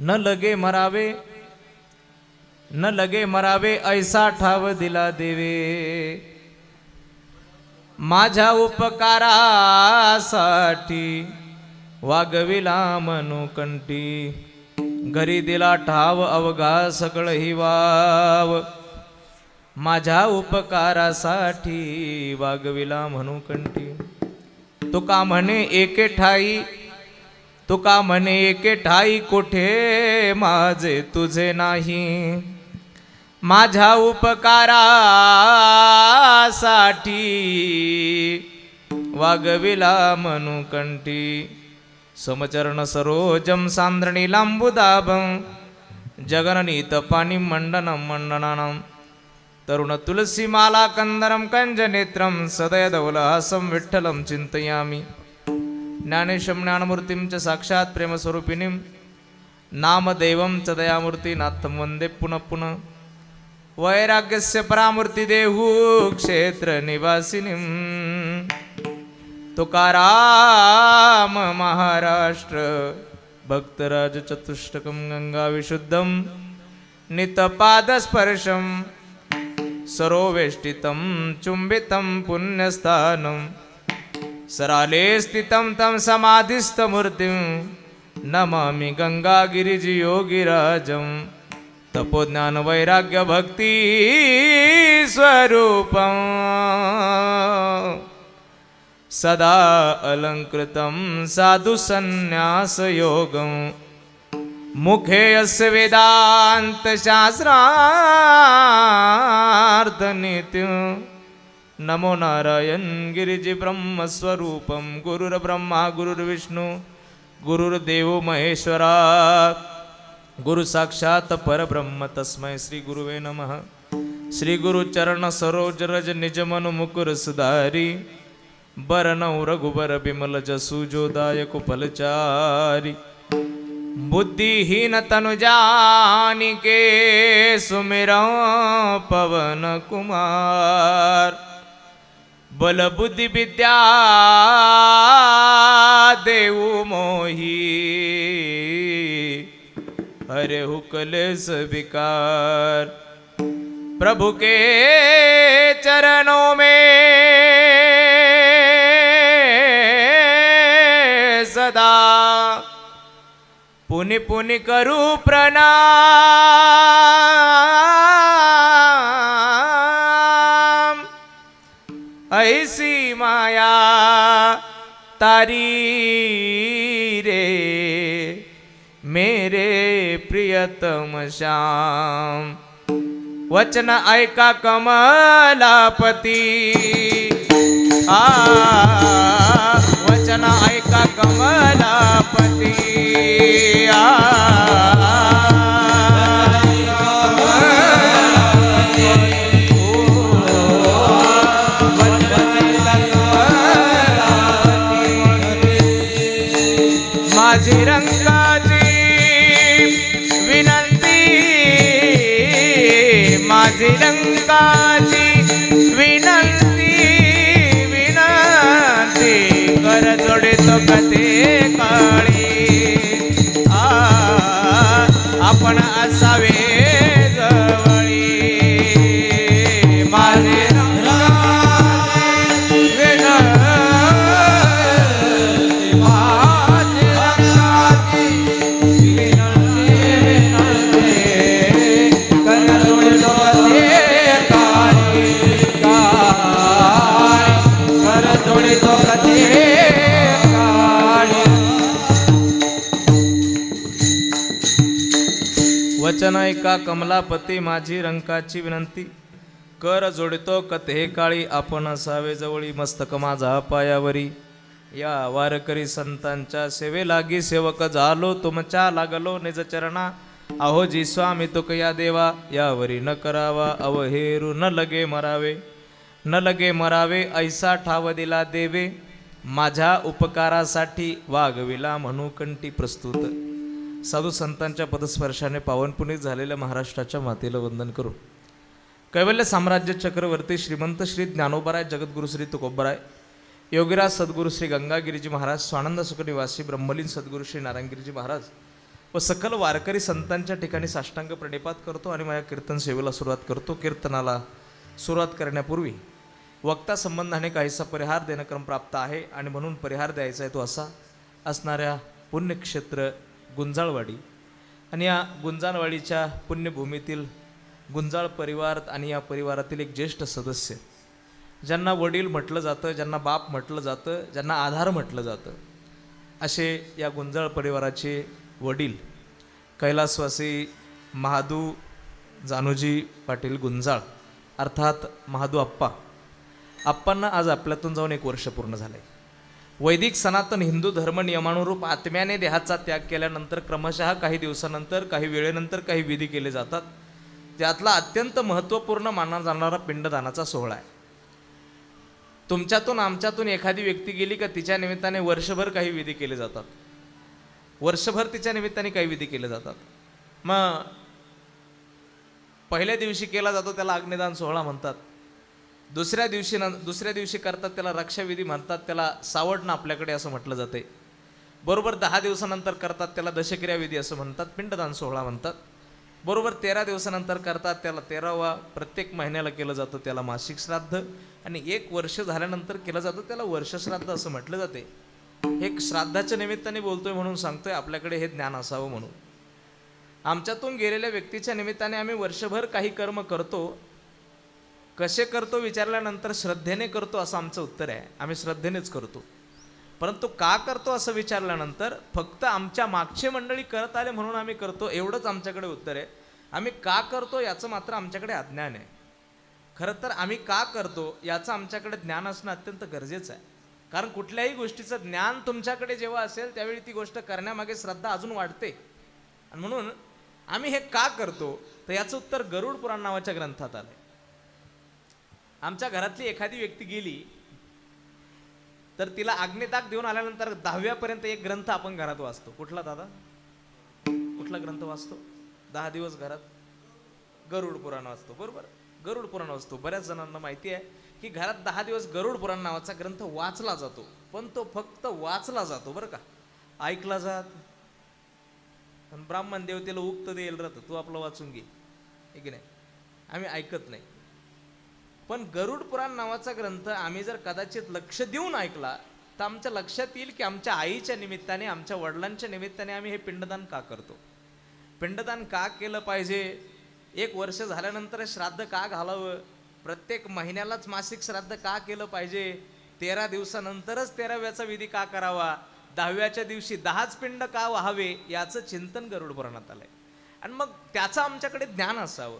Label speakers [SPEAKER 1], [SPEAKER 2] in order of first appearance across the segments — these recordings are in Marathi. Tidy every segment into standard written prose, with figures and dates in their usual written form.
[SPEAKER 1] न लगे मरावे, न लगे मरावे ऐसा ठाव दिला देवे, माझ्या उपकारासाठी वागविला मनुकंठी, घरी दिला ठाव अवघा सगळ ही वाव, माझ्या उपकारासाठी वागविला मनुकंठी. तुका म्हणे एके ठाई, तुका म्हणे एके ठाई कोठे माझे तुझे नाही, माझ्या उपकारासाठी वागविला मनुकंठी. समचरण सरोजम सांद्रणी लांबुदाभं, जगननीत पाणी मंडनम मंडनानं, तरुण तुलसी माला कंदरम कंजनेत्रम, सदयदवलहासं विठ्ठलं चिंतयामि. ज्ञानेशं ज्ञानमूर्तिं च साक्षात् प्रेमस्वरूपिणीं, नामदेवं च दयामूर्ति नाथं वन्दे पुनः पुनः. वैराग्यस्य परामूर्ति देहु क्षेत्र निवासिनीं, तुकाराम महाराष्ट्र भक्तराज चतुष्टकं, गंगा विशुद्धं नितपादस्पर्शं, सरोवेष्टितं चुंबितं पुण्यस्थानं, सराले स्थितं तं समाधिस्थमूर्तिं, नमामि गंगागिरिजियोगिराजं, तपोज्ञान वैराग्य भक्ति स्वरूपं, सदा अलंकृतं साधु संन्यास योगं, मुखे यस्य वेदांत शास्त्रार्थ नित्यं. नमो नारायण गिरिजि ब्रह्मस्वरूपं, गुरुर्ब्रह्मा गुरुर्विष्णु गुरुर्देवो महेश्वरा, गुरु साक्षात् परब्रह्म तस्मै श्री गुरुवे नमः. श्री गुरु चरण सरोज रज निज मनु मुकुर सुधारी, बरनौ रघुबर बिमल जसु जो दायक फलचारी. बुद्धिहीन तनु जानिके सुमिरौ पवन कुमार, बल बुद्धि विद्या देऊ मोही, हरे हुकलेस विकार. प्रभु के चरणों में सदा पुनि पुनि करू प्रणाम. ऐसी माया तारी रे मेरे प्रियतम श्याम। वचन ऐका कमलापती, आ वचन ऐका कमलापती, माझी रंगाची विनंती, माझी रंगाची विनंती, विनंती कर जोडितो कथे काळी, आपण असावे जवळी। माझी वचन ऐका कमलापती, माझी रंकाची विनंती कर जोडितो कथे काळी, आपण असावे जवळी। मस्तक माझा पायावरी, या वारकरी संतांच्या सेवे लागी, सेवक झालो तुमच्या लागलो निज चरणा। अहो जी स्वामी तुक या देवा, यावरी न करावा अवहेरू, न लगे मरावे न लगे मरावे, ऐसा ठाव दिला देवे, माझ्या उपकारासाठी वागविला म्हणू कंठी प्रस्तुत। साधू संतांच्या पदस्पर्शाने पावन पुनीत झालेल्या महाराष्ट्राच्या मातेला वंदन करू। कैवल्य साम्राज्य चक्रवर्ती श्रीमंत श्री ज्ञानोबराय जगद्गुरु श्री तुकोबराय, योगीराज सद्गुरु श्री गंगागिरीजी महाराज, स्वानंद सुख निवासी ब्रह्मलीन सद्गुरु श्री नारायणगिरीजी महाराज व सकल वारकरी संतांच्या ठिकाणी साष्टांग प्रणिपात करतो आणि माझ्या कीर्तन सेवेला सुरुवात करतो। कीर्तनाला सुरुवात करण्यापूर्वी वक्ता संबंधाने काहीसा परिहार देणं क्रम प्राप्त आहे आणि म्हणून परिहार द्यायचा आहे तो असा, असणाऱ्या पुण्यक्षेत्र गुंजाळवाडी आणि या गुंजाळवाडीच्या पुण्यभूमीतील गुंजाळ परिवार आणि या परिवारातील एक ज्येष्ठ सदस्य, ज्यांना वडील म्हटलं जातं, ज्यांना बाप म्हटलं जातं, ज्यांना आधार म्हटलं जातं, असे या गुंजाळ परिवाराचे वडील कैलासवासी महादू जानूजी पाटील गुंजाळ अर्थात महादू आप्पांना आज आपल्यातून जाऊन 1 वर्ष पूर्ण झाले। वैदिक सनातन हिंदू धर्म नियमानुरूप आत्म्याने देहाचा त्याग केल्यानंतर क्रमशः काही दिवसानंतर, काही वेळेनंतर काही विधी केले जातात। त्यातला अत्यंत महत्त्वपूर्ण मानला जाणारा पिंडदानाचा सोहळा आहे। तुमच्यातून आमच्यातून एखादी व्यक्ती गेली का तिच्या निमित्ताने वर्षभर काही विधी केले जातात, वर्षभर तिच्या निमित्ताने काही विधी केले जातात। मग पहिल्या दिवशी केला जातो त्याला अग्निदान सोहळा म्हणतात, दुसऱ्या दिवशी करतात त्याला रक्षाविधी म्हणतात, त्याला सावडणं आपल्याकडे असं म्हटलं जाते। बरोबर 10 दिवसानंतर करतात त्याला दशक्रियाविधी असं म्हणतात, पिंडदान सोहळा म्हणतात। बरोबर 13 दिवसानंतर करतात त्याला 13वा, प्रत्येक महिन्याला केलं जातं त्याला मासिक श्राद्ध, आणि 1 वर्ष झाल्यानंतर केलं जातं त्याला वर्षश्राद्ध असं म्हटलं जाते। हे श्राद्धाच्या निमित्ताने बोलतोय म्हणून सांगतोय, आपल्याकडे हे ज्ञान असावं म्हणून। आमच्यातून गेलेल्या व्यक्तीच्या निमित्ताने आम्ही वर्षभर काही कर्म करतो, कसे करतो विचारल्यानंतर श्रद्धेने करतो असं आमचं उत्तर आहे। आम्ही श्रद्धेनेच करतो, परंतु का करतो असं विचारल्यानंतर फक्त आमच्या मागचे मंडळी करत आले म्हणून आम्ही करतो एवढंच आमच्याकडे उत्तर आहे। आम्ही का करतो याचं मात्र आमच्याकडे अज्ञान आहे। खरं तर आम्ही का करतो याचं आमच्याकडे ज्ञान असणं अत्यंत गरजेचं आहे, कारण कुठल्याही गोष्टीचं ज्ञान तुमच्याकडे जेव्हा असेल त्यावेळी ती गोष्ट करण्यामागे श्रद्धा अजून वाढते। आणि म्हणून आम्ही हे का करतो तर याचं उत्तर गरुड पुराण नावाच्या ग्रंथात आलंय। आमच्या घरातली एखादी व्यक्ती गेली तर तिला अग्निदाग देऊन आल्यानंतर 10व्या पर्यंत एक ग्रंथ आपण घरात वाचतो। कुठला दादा, कुठला ग्रंथ वाचतो? 10 दिवस घरात गरुड पुराण वाचतो, बरोबर? गरुड पुराण वाचतो। बऱ्याच जणांना माहिती आहे की घरात 10 दिवस गरुड पुराण नावाचा ग्रंथ वाचला जातो, पण तो फक्त वाचला जातो बरं का, ऐकला जात। पण ब्राह्मण देवतेला उक्त देईल राहतं, तू आपलं वाचून घे, हे की नाही, आम्ही ऐकत नाही। पण गरुड पुराण नावाचा ग्रंथ आम्ही जर कदाचित लक्ष देऊन ऐकला तर आमच्या लक्षात येईल की आमच्या आईच्या निमित्ताने, आमच्या वडिलांच्या निमित्ताने आम्ही हे पिंडदान का करतो, पिंडदान का केलं पाहिजे, 1 वर्ष झाल्यानंतर श्राद्ध का घालावं, प्रत्येक महिन्यालाच मासिक श्राद्ध का केलं पाहिजे, 13 दिवसानंतरच 13व्याचा विधी का करावा, 10व्याच्या दिवशी 10च पिंड का व्हावे याचं चिंतन गरुड पुराणात आलंय. आणि मग त्याचं आमच्याकडे ज्ञान असावं.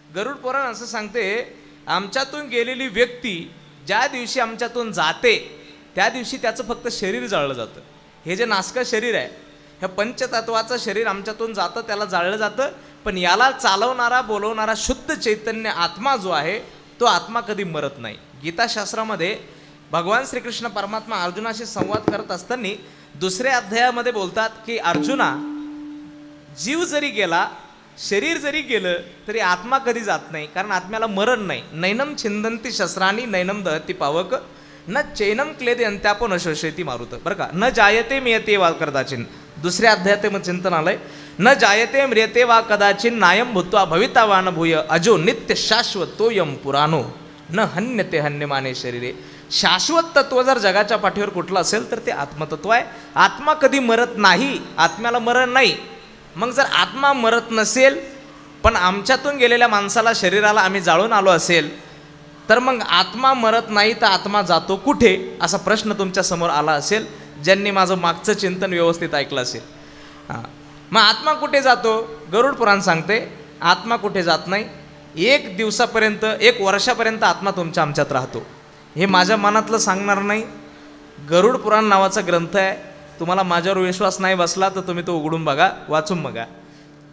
[SPEAKER 1] गरुड पुराण असं सांगते, आमच्यातून गेलेली व्यक्ती ज्या दिवशी आमच्यातून जाते त्या दिवशी त्याचं फक्त शरीर जाळलं जातं. हे जे नासकं शरीर आहे, हे पंचतत्वाचं शरीर आमच्यातून जातं, त्याला जाळलं जातं. पण याला चालवणारा बोलवणारा शुद्ध चैतन्य आत्मा जो आहे तो आत्मा कधी मरत नाही. गीताशास्त्रामध्ये भगवान श्रीकृष्ण परमात्मा अर्जुनाशी संवाद करत असताना 2ऱ्या अध्यायामध्ये बोलतात की अर्जुना, जीव जरी गेला, शरीर जरी गेलं तरी आत्मा कधी जात नाही, कारण आत्म्याला मरण नाही. नैनम छिंदंती शस्त्रांनी नैनम दहती पावक न चैनम क्लेदे अंत्यापन शोषयती मारुत. बरं का, न जायते मियते वा कदाचिन. 2ऱ्या अध्यायात मग चिंतन आलंय, न जायते म्रियते वा कदाचिन नायम भूत्वा भवितावान भूय अजो नित्य शाश्वतोयम पुराणो न हन्यते हन्यमाने शरीरे. शाश्वत तत्व जर जगाच्या पाठीवर कुठलं असेल तर ते आत्मतत्व आहे. आत्मा कधी मरत नाही, आत्म्याला मरण नाही. मग जर आत्मा मरत नसेल पण आमच्यातून गेलेल्या माणसाला, शरीराला आम्ही जाळून आलो असेल, तर मग आत्मा मरत नाही तर आत्मा जातो कुठे, असा प्रश्न तुमच्या समोर आला असेल ज्यांनी माझं मागचं चिंतन व्यवस्थित ऐकलं असेल. मग आत्मा कुठे जातो? गरुड पुराण सांगते आत्मा कुठे जात नाही. 1 दिवसापर्यंत, 1 वर्षापर्यंत आत्मा तुमच्या आमच्यात राहतो. हे माझ्या मनातलं सांगणार नाही, गरुड पुराण नावाचा ग्रंथ आहे. तुम्हाला माझ्यावर विश्वास नाही बसला तर तुम्ही तो उघडून बघा, वाचून बघा.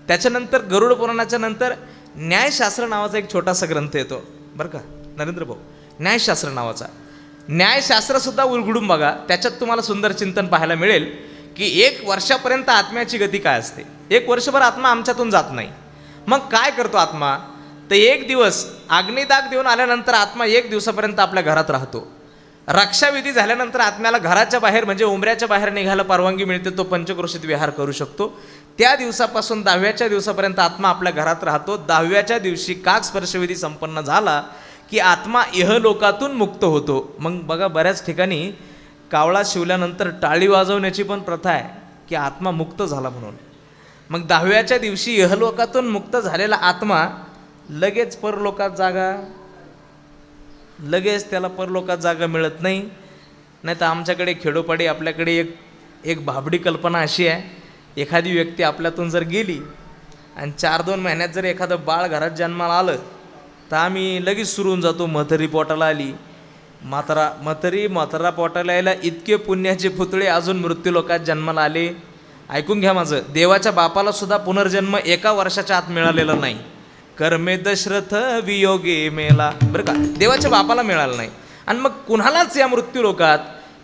[SPEAKER 1] त्याच्यानंतर गरुड पुराणाच्या नंतर न्यायशास्त्र नावाचा एक छोटासा ग्रंथ येतो बरं का नरेंद्र भाऊ, न्यायशास्त्र नावाचा. न्यायशास्त्रसुद्धा उघडून बघा, त्याच्यात तुम्हाला सुंदर चिंतन पाहायला मिळेल की 1 वर्षापर्यंत आत्म्याची गती काय असते. 1 वर्षभर आत्मा आमच्यातून जात नाही. मग काय करतो आत्मा? तर 1 दिवस अग्निदाग देऊन आल्यानंतर आत्मा 1 दिवसापर्यंत आपल्या घरात राहतो. रक्षाविधी झाल्यानंतर आत्म्याला घराच्या बाहेर म्हणजे उंबऱ्याच्या बाहेर निघायला परवानगी मिळते, तो पंचक्रोशीत विहार करू शकतो. त्या दिवसापासून 10व्याच्या दिवसापर्यंत आत्मा आपल्या घरात राहतो. 10व्याच्या दिवशी काक स्पर्शविधी संपन्न झाला की आत्मा इहलोकातून मुक्त होतो. मग बघा, बऱ्याच ठिकाणी कावळा शिवल्यानंतर टाळी वाजवण्याची पण प्रथा आहे की आत्मा मुक्त झाला म्हणून. मग 10व्याच्या दिवशी इहलोकातून मुक्त झालेला आत्मा लगेच परलोकात जागा, लगेच त्याला परलोकात जागा मिळत नाही. नाही तर आमच्याकडे खेडोपाडी आपल्याकडे एक भाबडी कल्पना अशी आहे, एखादी व्यक्ती आपल्यातून जर गेली आणि 4-2 महिन्यात जर एखादं बाळ घरात जन्माला आलं तर आम्ही लगेच सुरू होऊन जातो, म्हातारी पोटाला आली, म्हातारा पोटाला यायला इतके पुण्याचे पुतळे अजून मृत्यू लोकात जन्माला आले. ऐकून घ्या माझं, देवाच्या बापाला सुद्धा पुनर्जन्म 1 वर्षाच्या आत मिळालेला नाही. कर्मे दशरथ वियोगे मेला. बरं का, देवाच्या बापाला मिळालं नाही. आणि मग कुणालाच या मृत्यू लोकात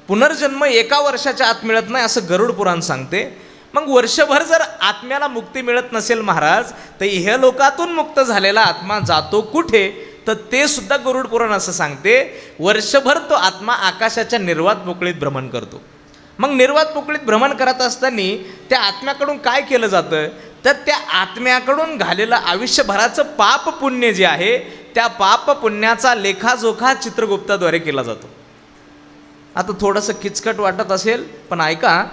[SPEAKER 1] पुनर्जन्म 1 वर्षाच्या आत मिळत नाही असं गरुड पुराण सांगते. मग वर्षभर जर आत्म्याला मुक्ती मिळत नसेल महाराज, तर ह्या लोकातून मुक्त झालेला आत्मा जातो कुठे? तर ते सुद्धा गरुड पुराण असं सांगते, वर्षभर तो आत्मा आकाशाच्या निर्वात पोकळीत भ्रमण करतो. मग निर्वात पोकळीत भ्रमण करत असताना त्या आत्म्याकडून काय केलं जातं? तर त्या आत्म्याकडून घालेलं आयुष्यभराचं पाप पुण्य जे आहे, त्या पाप पुण्याचा लेखाजोखा चित्रगुप्ताद्वारे केला जातो. आता थोडंसं किचकट वाटत असेल पण ऐका,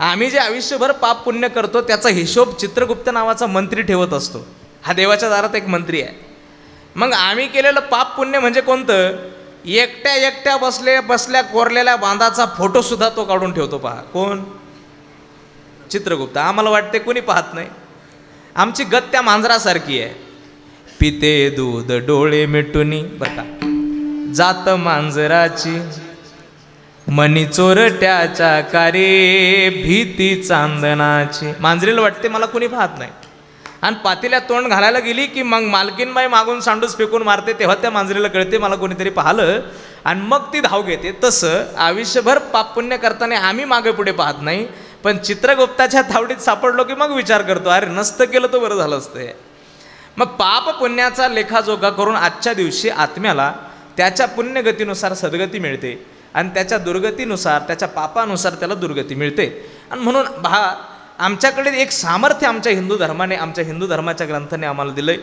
[SPEAKER 1] आम्ही जे आयुष्यभर पाप पुण्य करतो त्याचा हिशोब चित्रगुप्त नावाचा मंत्री ठेवत असतो. हा देवाच्या दारात एक मंत्री आहे. मग आम्ही केलेलं पाप पुण्य म्हणजे कोणतं? एकट्या बसल्या कोरलेल्या बांधाचा फोटो सुद्धा तो काढून ठेवतो. पहा कोण? चित्रगुप्त. आम्हाला वाटते कोणी पाहत नाही. आमची गत त्या मांजरासारखी आहे. पिते दूध डोळे मिटुनी, बरं का, जात मांजराची मनी चोरट्याच्या कारे भीती चांदणाची. मांजरीला वाटते मला कोणी पाहत नाही. आणि पातीला तोंड घालायला गेली की मग मालकीनबाई मागून सांडूस फेकून मारते, तेव्हा त्या मांजरीला कळते मला कोणीतरी पाहिलं आणि मग ती धाव घेते. तसं आयुष्यभर पाप पुण्य करताना आम्ही मागे पुढे पाहत नाही, पण चित्रगुप्ताच्या तावडीत सापडलो की मग विचार करतो, अरे नसतं केलं तर बरं झालं असतं. मग पाप पुण्याचा लेखाजोखा करून आजच्या दिवशी आत्म्याला त्याच्या पुण्यगतीनुसार सद्गती मिळते आणि त्याच्या दुर्गतीनुसार, त्याच्या पापानुसार त्याला दुर्गती मिळते. आणि म्हणून आमच्याकडे एक सामर्थ्य आमच्या हिंदू धर्माने, आमच्या हिंदू धर्माच्या ग्रंथाने आम्हाला दिलं आहे.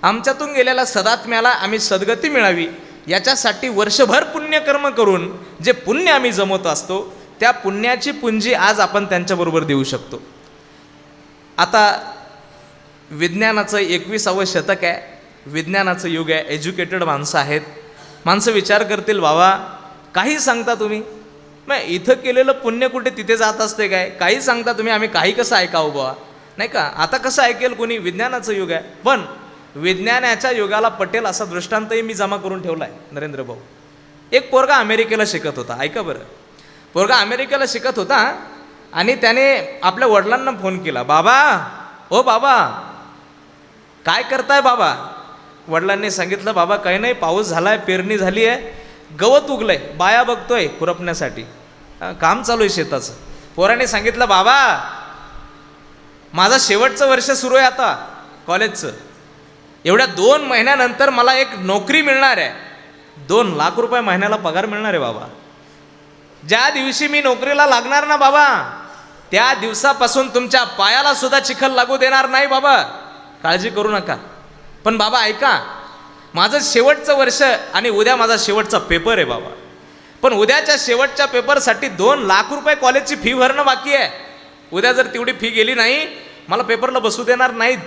[SPEAKER 1] आमच्यातून गेलेल्या सदात्म्याला आम्ही सद्गती मिळावी याच्यासाठी वर्षभर पुण्यकर्म करून जे पुण्य आम्ही जमवत असतो त्या पुण्याची पुंजी आज आपण त्यांच्याबरोबर देऊ शकतो. आता विज्ञानाचं 21वे शतक आहे, विज्ञानाचं युग आहे, एज्युकेटेड माणसं आहेत. माणसं विचार करतील, बाबा काही सांगता तुम्ही, मग इथं केलेलं पुण्य कुठे तिथे जात असते काय? काही सांगता तुम्ही, आम्ही काही कसं ऐकावं बुवा, नाही का? आता कसं ऐकेल कोणी? विज्ञानाचं युग आहे. पण विज्ञानाच्या युगाला पटेल असा दृष्टांतही मी जमा करून ठेवला आहे नरेंद्र भाऊ. एक पोरगा अमेरिकेला शिकत होता, ऐका बरं. पोरगा अमेरिकेला शिकत होता आणि त्याने आपल्या वडिलांना फोन केला, बाबा, ओ बाबा, काय करताय बाबा? वडिलांनी सांगितलं, बाबा काही नाही, पाऊस झालाय, पेरणी झाली आहे, गवत उगलंय, बाया बघतोय खुरपण्यासाठी, काम चालू आहे शेताचं. पोराने सांगितलं, बाबा माझं शेवटचं वर्ष सुरू आहे आता कॉलेजचं, एवढ्या 2 महिन्यानंतर मला एक नोकरी मिळणार आहे, 2 लाख रुपये महिन्याला पगार मिळणार आहे बाबा. ज्या दिवशी मी नोकरीला लागणार ना बाबा, त्या दिवसापासून तुमच्या पायाला सुद्धा चिखल लागू देणार नाही बाबा, काळजी करू नका. पण बाबा ऐका, माझं शेवटचं वर्ष आणि उद्या माझा शेवटचा पेपर आहे बाबा. पण उद्याच्या शेवटच्या पेपरसाठी 2 लाख रुपये कॉलेजची फी भरणं बाकी आहे. उद्या जर तेवढी फी गेली नाही, मला पेपरला बसू देणार नाहीत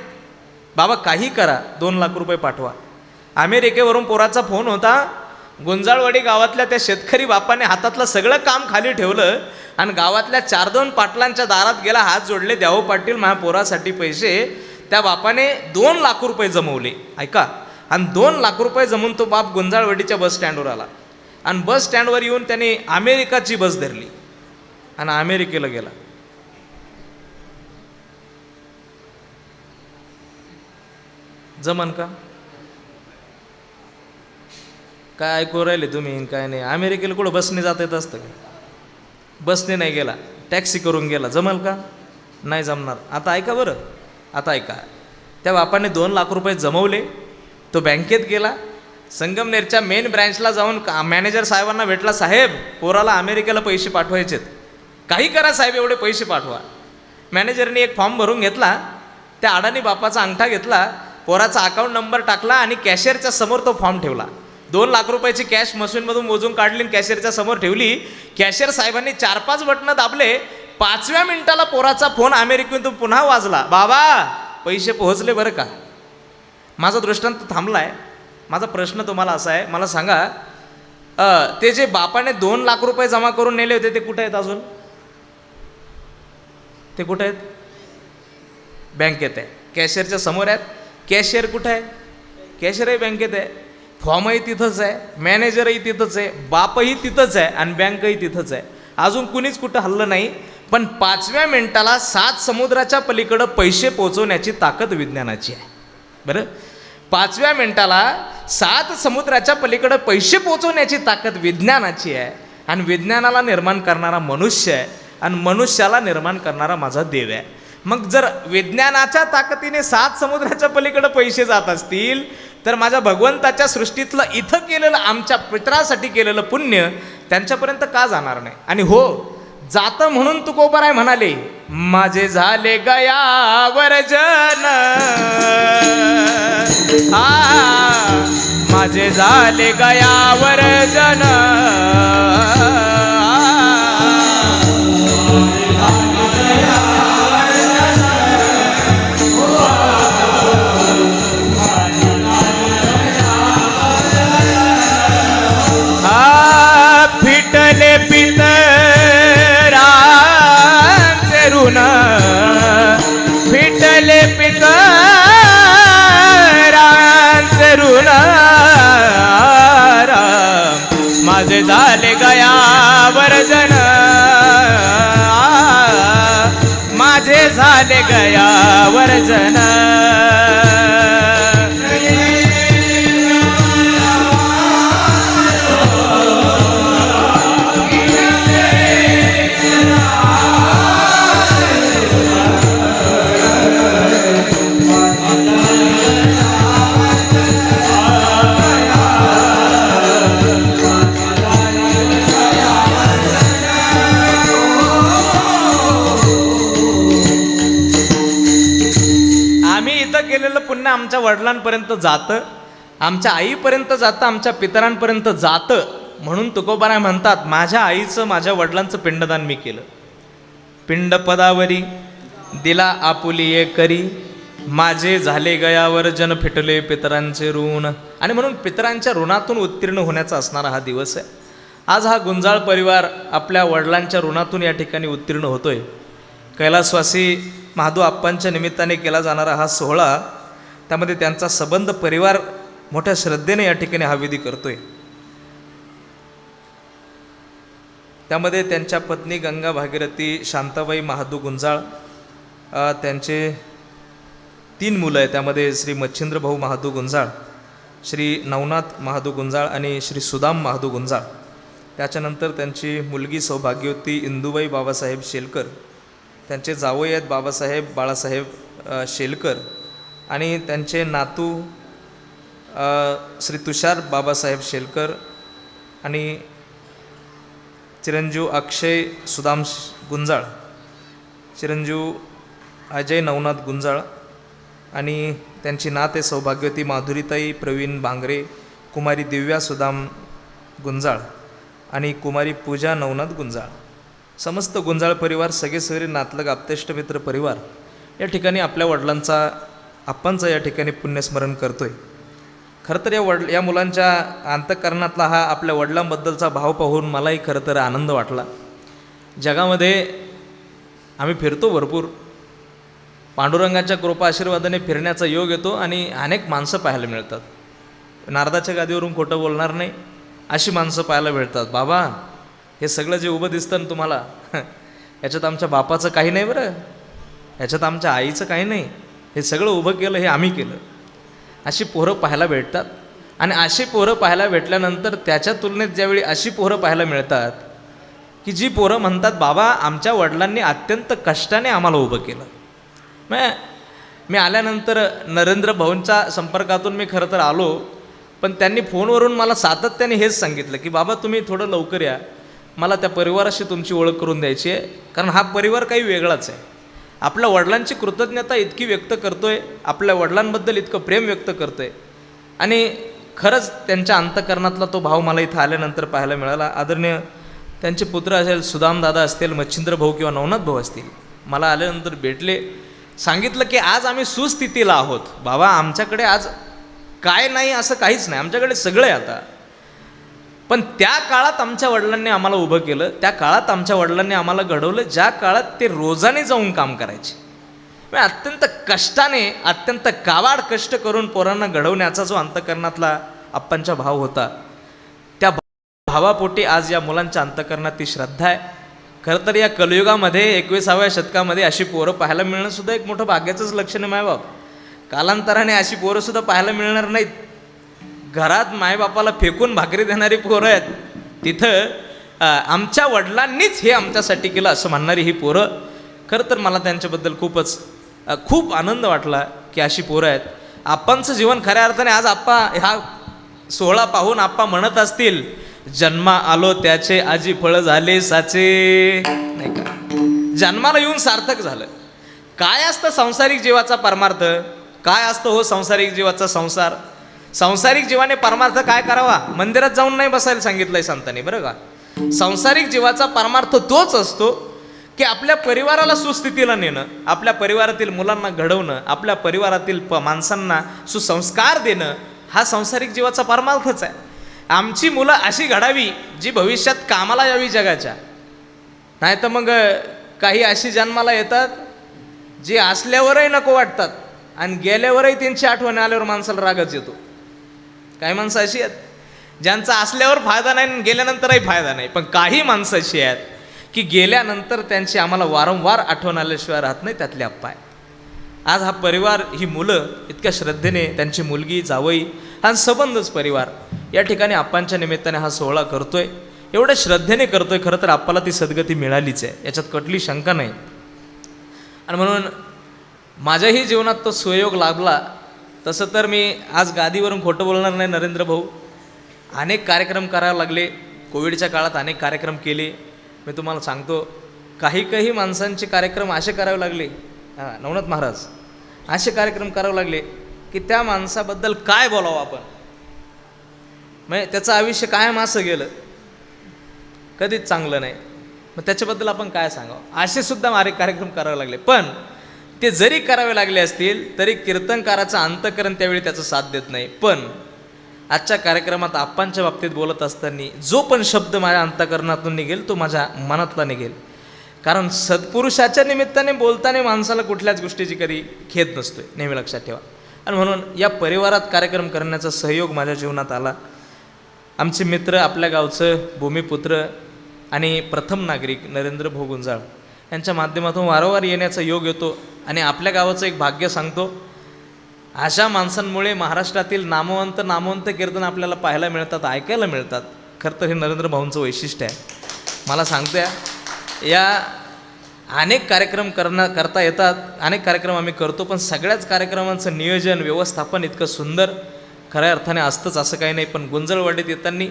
[SPEAKER 1] बाबा. काही करा, 2 लाख रुपये पाठवा. अमेरिकेवरून पोराचा फोन होता. गुंजाळवाडी गावातल्या त्या शेतकरी बापाने हातातलं सगळं काम खाली ठेवलं आणि गावातल्या 4-2 पाटलांच्या दारात गेला, हात जोडले, द्यावं पाटील माझ्या पोरासाठी पैसे. त्या बापाने 2 लाख रुपये जमवले, ऐका. आणि 2 लाख रुपये जमून तो बाप गुंजाळवाडीच्या बस स्टँडवर आला आणि बस स्टँडवर येऊन त्याने अमेरिकाची बस धरली आणि अमेरिकेला गेला. जमन का? काय ऐकू राहिले तुम्ही? काय नाही. अमेरिकेला कुठं बसने जाता येत असतं का? बसने नाही गेला, टॅक्सी करून गेला. जमल का? नाही जमणार. आता ऐका बरं, आता ऐका. त्या बापाने 2 लाख रुपये जमवले. तो बँकेत गेला, संगमनेरच्या मेन ब्रँचला जाऊन मॅनेजर साहेबांना भेटला, साहेब पोराला अमेरिकेला पैसे पाठवायचेत, काही करा साहेब, एवढे पैसे पाठवा. मॅनेजरने एक फॉर्म भरून घेतला, त्या अडाणी बापाचा अंगठा घेतला, पोराचा अकाउंट नंबर टाकला आणि कॅशियरच्या समोर तो फॉर्म ठेवला. 2 लाख रुपयाची कॅश मशीनमधून मोजून काढली आणि कॅशियरच्या समोर ठेवली. कॅशियर साहेबांनी 4-5 बटणं दाबले. 5व्या मिनिटाला पोराचा फोन अमेरिकेतून पुन्हा वाजला, बाबा पैसे पोहोचले बरं का. माझा दृष्टांत थांबला आहे. माझा प्रश्न तुम्हाला असा आहे, मला सांगा, ते जे बापाने 2 लाख रुपये जमा करून नेले होते ते कुठे आहेत अजून? ते कुठे आहेत? बँकेत आहे, कॅशियरच्या समोर आहेत. कॅशियर कुठे आहे? कॅशियरही बँकेत आहे, फॉर्मही तिथंच आहे, मॅनेजरही तिथंच आहे, बापही तिथंच आहे आणि बँकही तिथंच आहे. अजून कुणीच कुठं हल्लं नाही. पण 5व्या मिनिटाला 7 समुद्राच्या पलीकडं पैसे पोहोचवण्याची ताकद विज्ञानाची आहे. बरं, 5व्या मिनिटाला 7 समुद्राच्या पलीकडं पैसे पोहोचवण्याची ताकद विज्ञानाची आहे. आणि विज्ञानाला निर्माण करणारा मनुष्य आहे आणि मनुष्याला निर्माण करणारा माझा देव आहे. मग जर विज्ञानाच्या ताकदीने 7 समुद्राच्या पलीकडे पैसे जात असतील, तर माझ्या भगवंताच्या सृष्टीतलं इथं केलेलं, आमच्या पितरासाठी केलेलं पुण्य त्यांच्यापर्यंत का जाणार नाही? आणि हो, जातं म्हणून तुकोबाराय म्हणाले, माझे झाले गयावर जन, माझे झाले गयावर जन, फिटले पितरांचे ऋण, फिटले पितरांचे ऋण, माझे झाले गयावर जन, माझे झाले गयावर जन. आमच्या वडिलांपर्यंत जातं, आमच्या आईपर्यंत जातं, आमच्या पितरांपर्यंत जातं. म्हणून तुकोबाराय म्हणतात, माझ्या आईचं माझ्या वडिलांचं पिंडदान मी केलं. पिंड पदावरी दिला आपुली करी, माझे झाले गयावर जन, फिटले पितरांचे ऋण. आणि म्हणून पितरांच्या ऋणातून उत्तीर्ण होण्याचा असणारा हा दिवस आहे. आज हा गुंजाळ परिवार आपल्या वडिलांच्या ऋणातून या ठिकाणी उत्तीर्ण होतोय. कैलासवासी महादू आप्पांच्या निमित्ताने केला जाणारा हा सोहळा, त्यामध्ये त्यांचा संबंध परिवार मोठ्या श्रद्धेने या ठिकाणी हा विधी करतोय. त्यामध्ये त्यांच्या पत्नी गंगा भागीरथी शांताबाई महादू गुंजाळ, त्यांचे 3 मुलं आहेत. त्यामध्ये श्री मच्छिंद्र भाऊ महादू गुंजाळ, श्री नवनाथ महादू गुंजाळ आणि श्री सुदाम महादू गुंजाळ. त्याच्यानंतर त्यांची मुलगी सौभाग्यवती इंदुबाई बाबासाहेब शेलकर, त्यांचे जावई आहेत बाबासाहेब बाळासाहेब शेलकर आणि त्यांचे नातू श्री तुषार बाबासाहेब शेलकर आणि चिरंजीव अक्षय सुदाम गुंजाळ, चिरंजीव अजय नवनाथ गुंजाळ आणि त्यांची नात आहे सौभाग्यवती माधुरीताई प्रवीण बांगरे, कुमारी दिव्या सुदाम गुंजाळ आणि कुमारी पूजा नवनाथ गुंजाळ. समस्त गुंजाळ परिवार, सगळे नातलग आप्तेष्ट मित्र परिवार या ठिकाणी आपल्या वडिलांचा आप्पांचा या ठिकाणी पुण्यस्मरण करतोय. खरं तर या मुलांच्या अंतःकरणातला हा आपल्या वडिलांबद्दलचा भाव पाहून मलाही खरं तर आनंद वाटला. जगामध्ये आम्ही फिरतो भरपूर, पांडुरंगाच्या कृपा आशीर्वादाने फिरण्याचा योग येतो आणि अनेक माणसं पाहायला मिळतात. नारदाच्या गादीवरून खोटं बोलणार नाही, अशी माणसं पाहायला मिळतात. बाबा, हे सगळं जे उभं दिसतं ना तुम्हाला, याच्यात आमच्या बापाचं काही नाही बरं, याच्यात आमच्या आईचं काही नाही, हे सगळं उभं केलं हे आम्ही केलं, अशी पोरं पाहायला भेटतात. आणि अशी पोरं पाहायला भेटल्यानंतर त्याच्या तुलनेत ज्यावेळी अशी पोरं पाहायला मिळतात की जी पोरं म्हणतात, बाबा आमच्या वडिलांनी अत्यंत कष्टाने आम्हाला उभं केलं. मी आल्यानंतर नरेंद्र भाऊंच्या संपर्कातून मी खरं तर आलो, पण त्यांनी फोनवरून मला सातत्याने हेच सांगितलं की बाबा तुम्ही थोडं लवकर या, मला त्या परिवाराशी तुमची ओळख करून द्यायची आहे, कारण हा परिवार काही वेगळाच आहे. आपल्या वडिलांची कृतज्ञता इतकी व्यक्त करतोय, आपल्या वडिलांबद्दल इतकं प्रेम व्यक्त करतोय आणि खरंच त्यांच्या अंतःकरणातला तो भाव मला इथं आल्यानंतर पाहायला मिळाला. आदरणीय त्यांचे पुत्र असेल, सुदामदादा असतील, मच्छिंद्र भाऊ किंवा नवनाथ भाऊ असतील, मला आल्यानंतर भेटले, सांगितलं की आज आम्ही सुस्थितीला आहोत बाबा, आमच्याकडे आज काय नाही असं काहीच नाही, आमच्याकडे सगळं आहे आता. पण त्या काळात आमच्या वडिलांनी आम्हाला उभं केलं, त्या काळात आमच्या वडिलांनी आम्हाला घडवलं, ज्या काळात ते रोजाने जाऊन काम करायचे. अत्यंत कष्टाने, अत्यंत कावाड कष्ट करून पोरांना घडवण्याचा जो अंतःकरणातला आप्पांचा भाव होता, त्या भावापोटी आज या मुलांच्या अंतःकरणात ती श्रद्धा आहे. खरं तर या कलियुगामध्ये 21व्या शतकामध्ये अशी पोरं पाहायला मिळणं सुद्धा एक मोठं भाग्याचंच लक्षण आहे मायबाप. कालांतराने अशी पोरंसुद्धा पाहायला मिळणार नाहीत. घरात मायबापाला फेकून भाकरी देणारी पोरं आहेत, तिथं आमच्या वडिलांनीच हे आमच्यासाठी केलं असं म्हणणारी ही पोरं. खरं तर मला त्यांच्याबद्दल खूप आनंद वाटला की अशी पोरं आहेत. आप्पांचं जीवन खऱ्या अर्थाने आज आप्पा हा सोहळा पाहून आप्पा म्हणत असतील, जन्मा आलो त्याचे आजी फळ झाले साचे, नाही का, जन्माला येऊन सार्थक झालं. काय असतं सांसारिक जीवाचा परमार्थ, काय असतं हो सांसारिक जीवाचा संसार. सांसारिक जीवाने परमार्थ काय करावा, मंदिरात जाऊन नाही बसायला सांगितलंय संतांनी, बरं का. सांसारिक जीवाचा परमार्थ तोच असतो की आपल्या परिवाराला सुस्थितीला नेणं, आपल्या परिवारातील मुलांना घडवणं, आपल्या परिवारातील माणसांना सुसंस्कार देणं, हा सांसारिक जीवाचा परमार्थच आहे. आमची मुलं अशी घडावी जी भविष्यात कामाला यावी जगाच्या. नाही तर मग काही अशी जन्माला येतात जी असल्यावरही नको वाटतात आणि गेल्यावरही त्यांची आठवण आल्यावर माणसाला रागच येतो. काही माणसं अशी आहेत ज्यांचा असल्यावर फायदा नाही आणि गेल्यानंतरही फायदा नाही, पण काही माणसं अशी आहेत की गेल्यानंतर त्यांची आम्हाला वारंवार आठवण आल्याशिवाय राहत नाही. त्यातले आप्पा आहे. आज हा परिवार, ही मुलं इतक्या श्रद्धेने, त्यांची मुलगी, जावई, हा संबंधच परिवार या ठिकाणी आप्पांच्या निमित्ताने हा सोहळा करतोय, एवढ्या श्रद्धेने करतोय. खरं तर आप्पाला ती सद्गती मिळालीच आहे, याच्यात कटली शंका नाही. आणि म्हणून माझ्याही जीवनात तो सुयोग लाभला. तसं तर मी आज गादीवरून खोटं बोलणार नाही नरेंद्र भाऊ, अनेक कार्यक्रम करावे लागले, कोविडच्या काळात अनेक कार्यक्रम केले. मी तुम्हाला सांगतो, काही माणसांचे कार्यक्रम असे करावे लागले, नवनाथ महाराज, असे कार्यक्रम करावे लागले की त्या माणसाबद्दल काय बोलावं आपण, म्हणजे त्याचं आयुष्य कायम असं गेलं, कधीच चांगलं नाही, मग त्याच्याबद्दल आपण काय सांगावं, असे सुद्धा मारे कार्यक्रम करावे लागले. पण ते जरी करावे लागले असतील तरी कीर्तनकाराचं अंतःकरण त्यावेळी त्याचं साथ देत नाही. पण आजच्या कार्यक्रमात आप्पांच्या बाबतीत बोलत असताना जो पण शब्द माझ्या अंतःकरणातून निघेल तो माझ्या मनातला निघेल. कारण सत्पुरुषाच्या निमित्ताने बोलताना माणसाला कुठल्याच गोष्टीची कधी खेद नसतोय, नेहमी लक्षात ठेवा. आणि म्हणून या परिवारात कार्यक्रम करण्याचा सहयोग माझ्या जीवनात आला. आमचे मित्र, आपल्या गावचं भूमिपुत्र आणि प्रथम नागरिक नरेंद्र भाऊ गुंजाळ यांच्या माध्यमातून वारंवार येण्याचा योग येतो. आणि आपल्या गावाचं एक भाग्य सांगतो, अशा माणसांमुळे महाराष्ट्रातील नामवंत कीर्तन आपल्याला पाहायला मिळतात, ऐकायला मिळतात. खरं तर हे नरेंद्र भाऊंचं वैशिष्ट्य आहे. मला सांगतोय, या अनेक कार्यक्रम करता येतात, अनेक कार्यक्रम आम्ही करतो, पण सगळ्याच कार्यक्रमांचं नियोजन व्यवस्थापन इतकं सुंदर खऱ्या अर्थाने असतंच असं काही नाही. पण गुंजळवाडीत येताना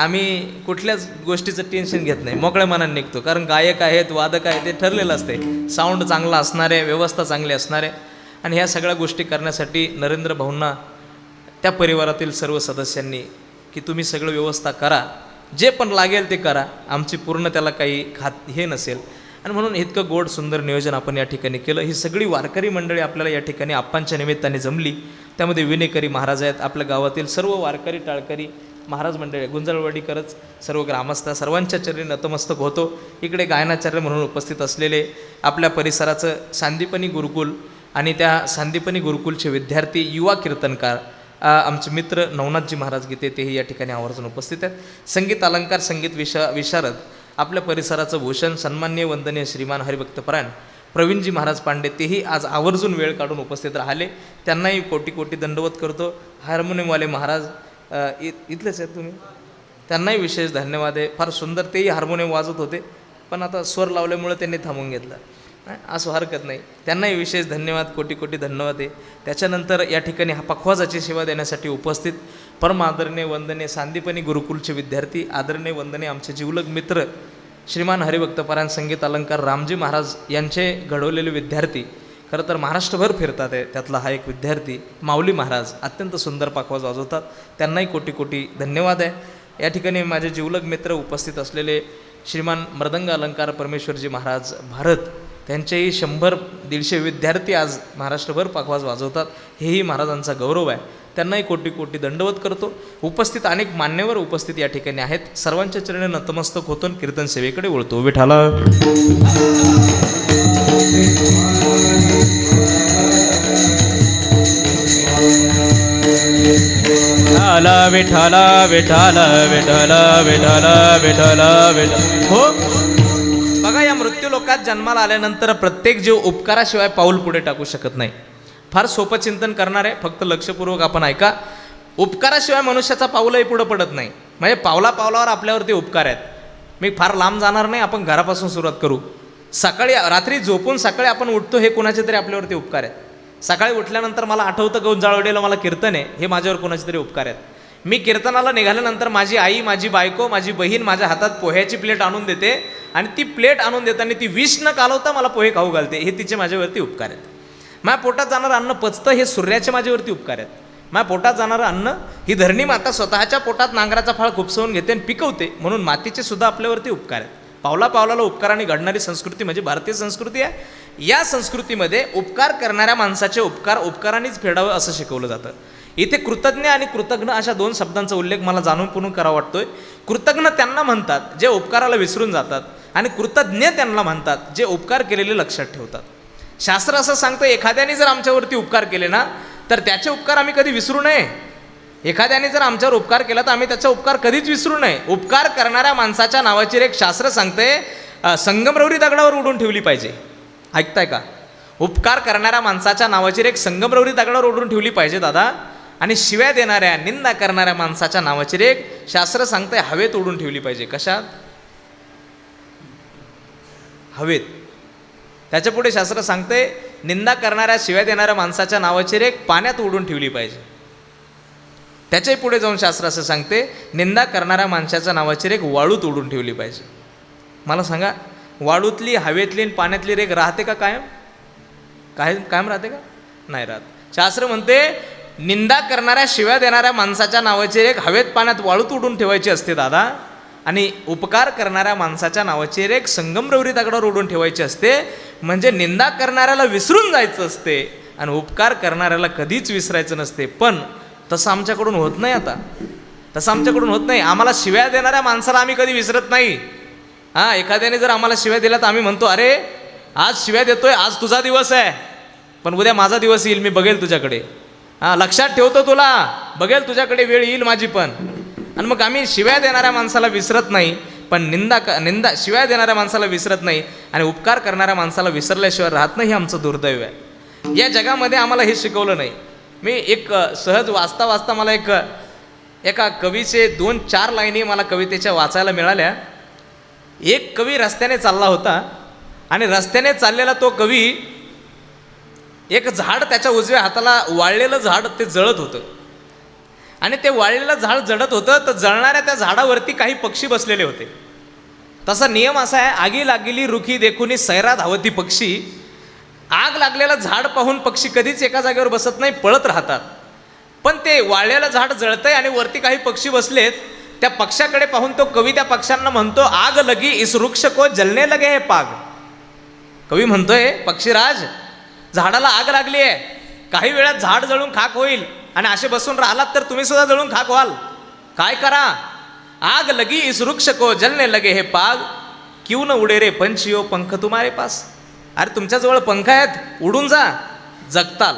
[SPEAKER 1] आम्ही कुठल्याच गोष्टीचं टेन्शन घेत नाही, मोकळ्या मनाने निघतो. कारण गायक आहेत, वादक आहेत, ते ठरलेलं असते, साऊंड चांगला असणारे, व्यवस्था चांगली असणारे. आणि ह्या सगळ्या गोष्टी करण्यासाठी नरेंद्र भाऊंना त्या परिवारातील सर्व सदस्यांनी की तुम्ही सगळं व्यवस्था करा, जे पण लागेल ते करा, आमची पूर्ण त्याला काही हे नसेल. आणि म्हणून इतकं गोड सुंदर नियोजन आपण या ठिकाणी केलं. ही सगळी वारकरी मंडळी आपल्याला या ठिकाणी आप्पांच्या निमित्ताने जमली. त्यामध्ये विनेकरी महाराज आहेत, आपल्या गावातील सर्व वारकरी टाळकरी महाराज मंडळी, गुंजळवाडीकरच सर्व ग्रामस्थ, सर्वांच्या चरणी नतमस्तक होतो. इकडे गायनाचार्य म्हणून उपस्थित असलेले आपल्या परिसराचं सांदीपनी गुरुकुल आणि त्या सांदीपनी गुरुकुलचे विद्यार्थी, युवा कीर्तनकार, आमचे मित्र नवनाथजी महाराज गीते, तेही या ठिकाणी आवर्जून उपस्थित आहेत. संगीत अलंकार, संगीत विशारद आपल्या परिसराचं भूषण, सन्माननीय वंदनीय श्रीमान हरिभक्तपरायण प्रवीणजी महाराज पांडे, तेही आज आवर्जून वेळ काढून उपस्थित राहिले. त्यांनाही कोटी कोटी दंडवत करतो. हार्मोनियमवाले महाराज इथलेच आहेत तुम्ही, त्यांनाही विशेष धन्यवाद आहे. फार सुंदर तेही हार्मोनियम वाजवत होते, पण आता स्वर लावल्यामुळे त्यांनी थांबून घेतला, असं हरकत नाही. त्यांनाही विशेष धन्यवाद, कोटी कोटी धन्यवाद आहे. त्याच्यानंतर या ठिकाणी पखवाजाची सेवा देण्यासाठी उपस्थित परम आदरणीय वंदनीय सांदीपनी गुरुकुलचे विद्यार्थी, आदरणीय वंदनीय आमचे जिवलग मित्र श्रीमान हरिभक्तपरायण संगीत अलंकार रामजी महाराज यांचे घडवलेले विद्यार्थी, खरं तर महाराष्ट्रभर फिरतात आहे. त्यातला हा एक विद्यार्थी माऊली महाराज अत्यंत सुंदर पखवाज वाजवतात, त्यांनाही कोटी कोटी धन्यवाद आहे. या ठिकाणी माझे जिवलग मित्र उपस्थित असलेले श्रीमान मृदंग अलंकार परमेश्वरजी महाराज भारत, त्यांचेही 100-150 विद्यार्थी आज महाराष्ट्रभर पखवाज वाजवतात. हेही महाराजांचा गौरव आहे. त्यांनाही कोटी कोटी दंडवत करतो. उपस्थित अनेक मान्यवर उपस्थित या ठिकाणी आहेत. सर्वांच्या चरणी नतमस्तक होतो, कीर्तन सेवेकडे वळतो. विठाला विठाला विठाला विठाला विठाला विठाला विठाला. हो, बघा, या मृत्यू लोकात जन्माला आल्यानंतर प्रत्येक जीव उपकाराशिवाय पाऊल पुढे टाकू शकत नाही. फार सोपं चिंतन करणार आहे, फक्त लक्षपूर्वक आपण ऐका. उपकाराशिवाय मनुष्याचा पाऊलही पुढं पडत नाही. म्हणजे पावलावर आपल्यावरती उपकार आहेत. मी फार लांब जाणार नाही, आपण घरापासून सुरुवात करू. रात्री झोपून सकाळी आपण उठतो, हे कोणाचे तरी आपल्यावरती उपकार आहेत. सकाळी उठल्यानंतर मला आठवतं गुंजाळवाडीला मला कीर्तन आहे, हे माझ्यावर कोणाचे तरी उपकार आहेत. मी कीर्तनाला निघाल्यानंतर माझी आई, माझी बायको, माझी बहीण माझ्या हातात पोह्याची प्लेट आणून देते आणि ती प्लेट आणून देताना ती विष न कालवता मला पोहे खाऊ घालते. हे तिचे माझ्यावरती उपकार आहेत. माझ्या पोटात जाणारं अन्न पचतं, हे सूर्याचे माझ्यावरती उपकार आहेत. माझ्या पोटात जाणारं अन्न ही धरणी माता स्वतःच्या पोटात नांगराचा फाळ खुपसवून घेते आणि पिकवते, म्हणून मातीचे सुद्धा आपल्यावरती उपकार आहेत. पावलापावलाला उपकाराने घडणारी संस्कृती म्हणजे भारतीय संस्कृती आहे. या संस्कृतीमध्ये उपकार करणाऱ्या माणसाचे उपकार उपकारानेच फेडावं असं शिकवलं जातं. इथे कृतज्ञ आणि कृतज्ञ अशा 2 शब्दांचा उल्लेख मला जाणून करावा वाटतोय. कृतज्ञ त्यांना म्हणतात जे उपकाराला विसरून जातात, आणि कृतज्ञ त्यांना म्हणतात जे उपकार केलेले लक्षात ठेवतात. शास्त्र असं सांगतं, एखाद्याने जर आमच्यावरती उपकार केले ना, तर त्याचे उपकार आम्ही कधी विसरू नये. एखाद्याने जर आमच्यावर उपकार केला तर आम्ही त्याचा उपकार कधीच विसरू नये. उपकार करणाऱ्या माणसाच्या नावाची एक शास्त्र सांगते, संगमरवरी दगडावर उडून ठेवली पाहिजे. ऐकताय का? उपकार करणाऱ्या माणसाच्या नावाची एक संगमरवरी दगडावर उडून ठेवली पाहिजे दादा. आणि शिव्या देणाऱ्या, निंदा करणाऱ्या माणसाच्या नावाची रेख शास्त्र सांगते हवेत उडून ठेवली पाहिजे. कशात? हवेत. त्याच्या पुढे शास्त्र सांगते निंदा करणाऱ्या, शिव्या देणाऱ्या माणसाच्या नावाची रेख पाण्यात उडून ठेवली पाहिजे. त्याच्याही पुढे जाऊन शास्त्र असं सांगते निंदा करणाऱ्या माणसाच्या नावाची रेख वाळूत उडून ठेवली पाहिजे. मला सांगा, वाळूतली, हवेतली आणि पाण्यातली रेख राहते का कायम? कायम राहते का? नाही राहत. शास्त्र म्हणते निंदा करणाऱ्या, शिव्या देणाऱ्या माणसाच्या नावाची रेख हवेत पाण्यात वाळूत उडून ठेवायची असते दादा. आणि उपकार करणाऱ्या माणसाच्या नावाची रेख संगमरवरी दगडावर उडून ठेवायची असते. म्हणजे निंदा करणाऱ्याला विसरून जायचं असते आणि उपकार करणाऱ्याला कधीच विसरायचं नसते. पण तसं आमच्याकडून होत नाही आता, तसं आमच्याकडून होत नाही. आम्हाला शिव्या देणाऱ्या माणसाला आम्ही कधी विसरत नाही. हां, एखाद्याने जर आम्हाला शिव्या दिल्या तर आम्ही म्हणतो, अरे आज शिव्या देतोय, आज तुझा दिवस आहे, पण उद्या माझा दिवस येईल, मी बघेल तुझ्याकडे. हां, लक्षात ठेवतो तुला, बघेल तुझ्याकडे, वेळ येईल माझी पण. आणि मग आम्ही शिव्या देणाऱ्या माणसाला विसरत नाही, पण निंदा शिव्या देणाऱ्या माणसाला विसरत नाही आणि उपकार करणाऱ्या माणसाला विसरल्याशिवाय राहत नाही. हे आमचं दुर्दैव आहे. या जगामध्ये आम्हाला हे शिकवलं नाही. मी एक सहज वाचता वाचता मला एका कवीचे 2-4 लाईनी मला कवितेच्या वाचायला मिळाल्या. एक कवी रस्त्याने चालला होता आणि रस्त्याने चाललेला तो कवी, एक झाड त्याच्या उजव्या हाताला, वाळलेलं झाड ते जळत होतं आणि ते वाळलेलं झाड जळत होतं, तर जळणाऱ्या त्या झाडावरती काही पक्षी बसलेले होते. तसा नियम असा आहे, आगी लागलेली रुखी देखुनी सैरा धावती पक्षी. आग लागलेलं झाड पाहून पक्षी कधीच एका जागेवर बसत नाही, पळत राहतात. पण ते वाळलेलं झाड जळतंय आणि वरती काही पक्षी बसलेत, त्या पक्षाकडे पाहून तो कवी त्या पक्ष्यांना म्हणतो, आग लगी इस वृक्ष को जलने लगे हे पाग. कवी म्हणतोय, पक्षीराज, झाडाला आग लागली आहे, काही वेळात झाड जळून खाक होईल आणि असे बसून राहिलात तर तुम्ही सुद्धा जळून खाक व्हाल. काय करा? आग लगी इस वृक्ष को जलने लगे हे पाग, क्यों न उडे रे पंछियो पंख तुम्हारे पास. अरे तुमच्याजवळ पंख आहेत, उडून जा, जगताल.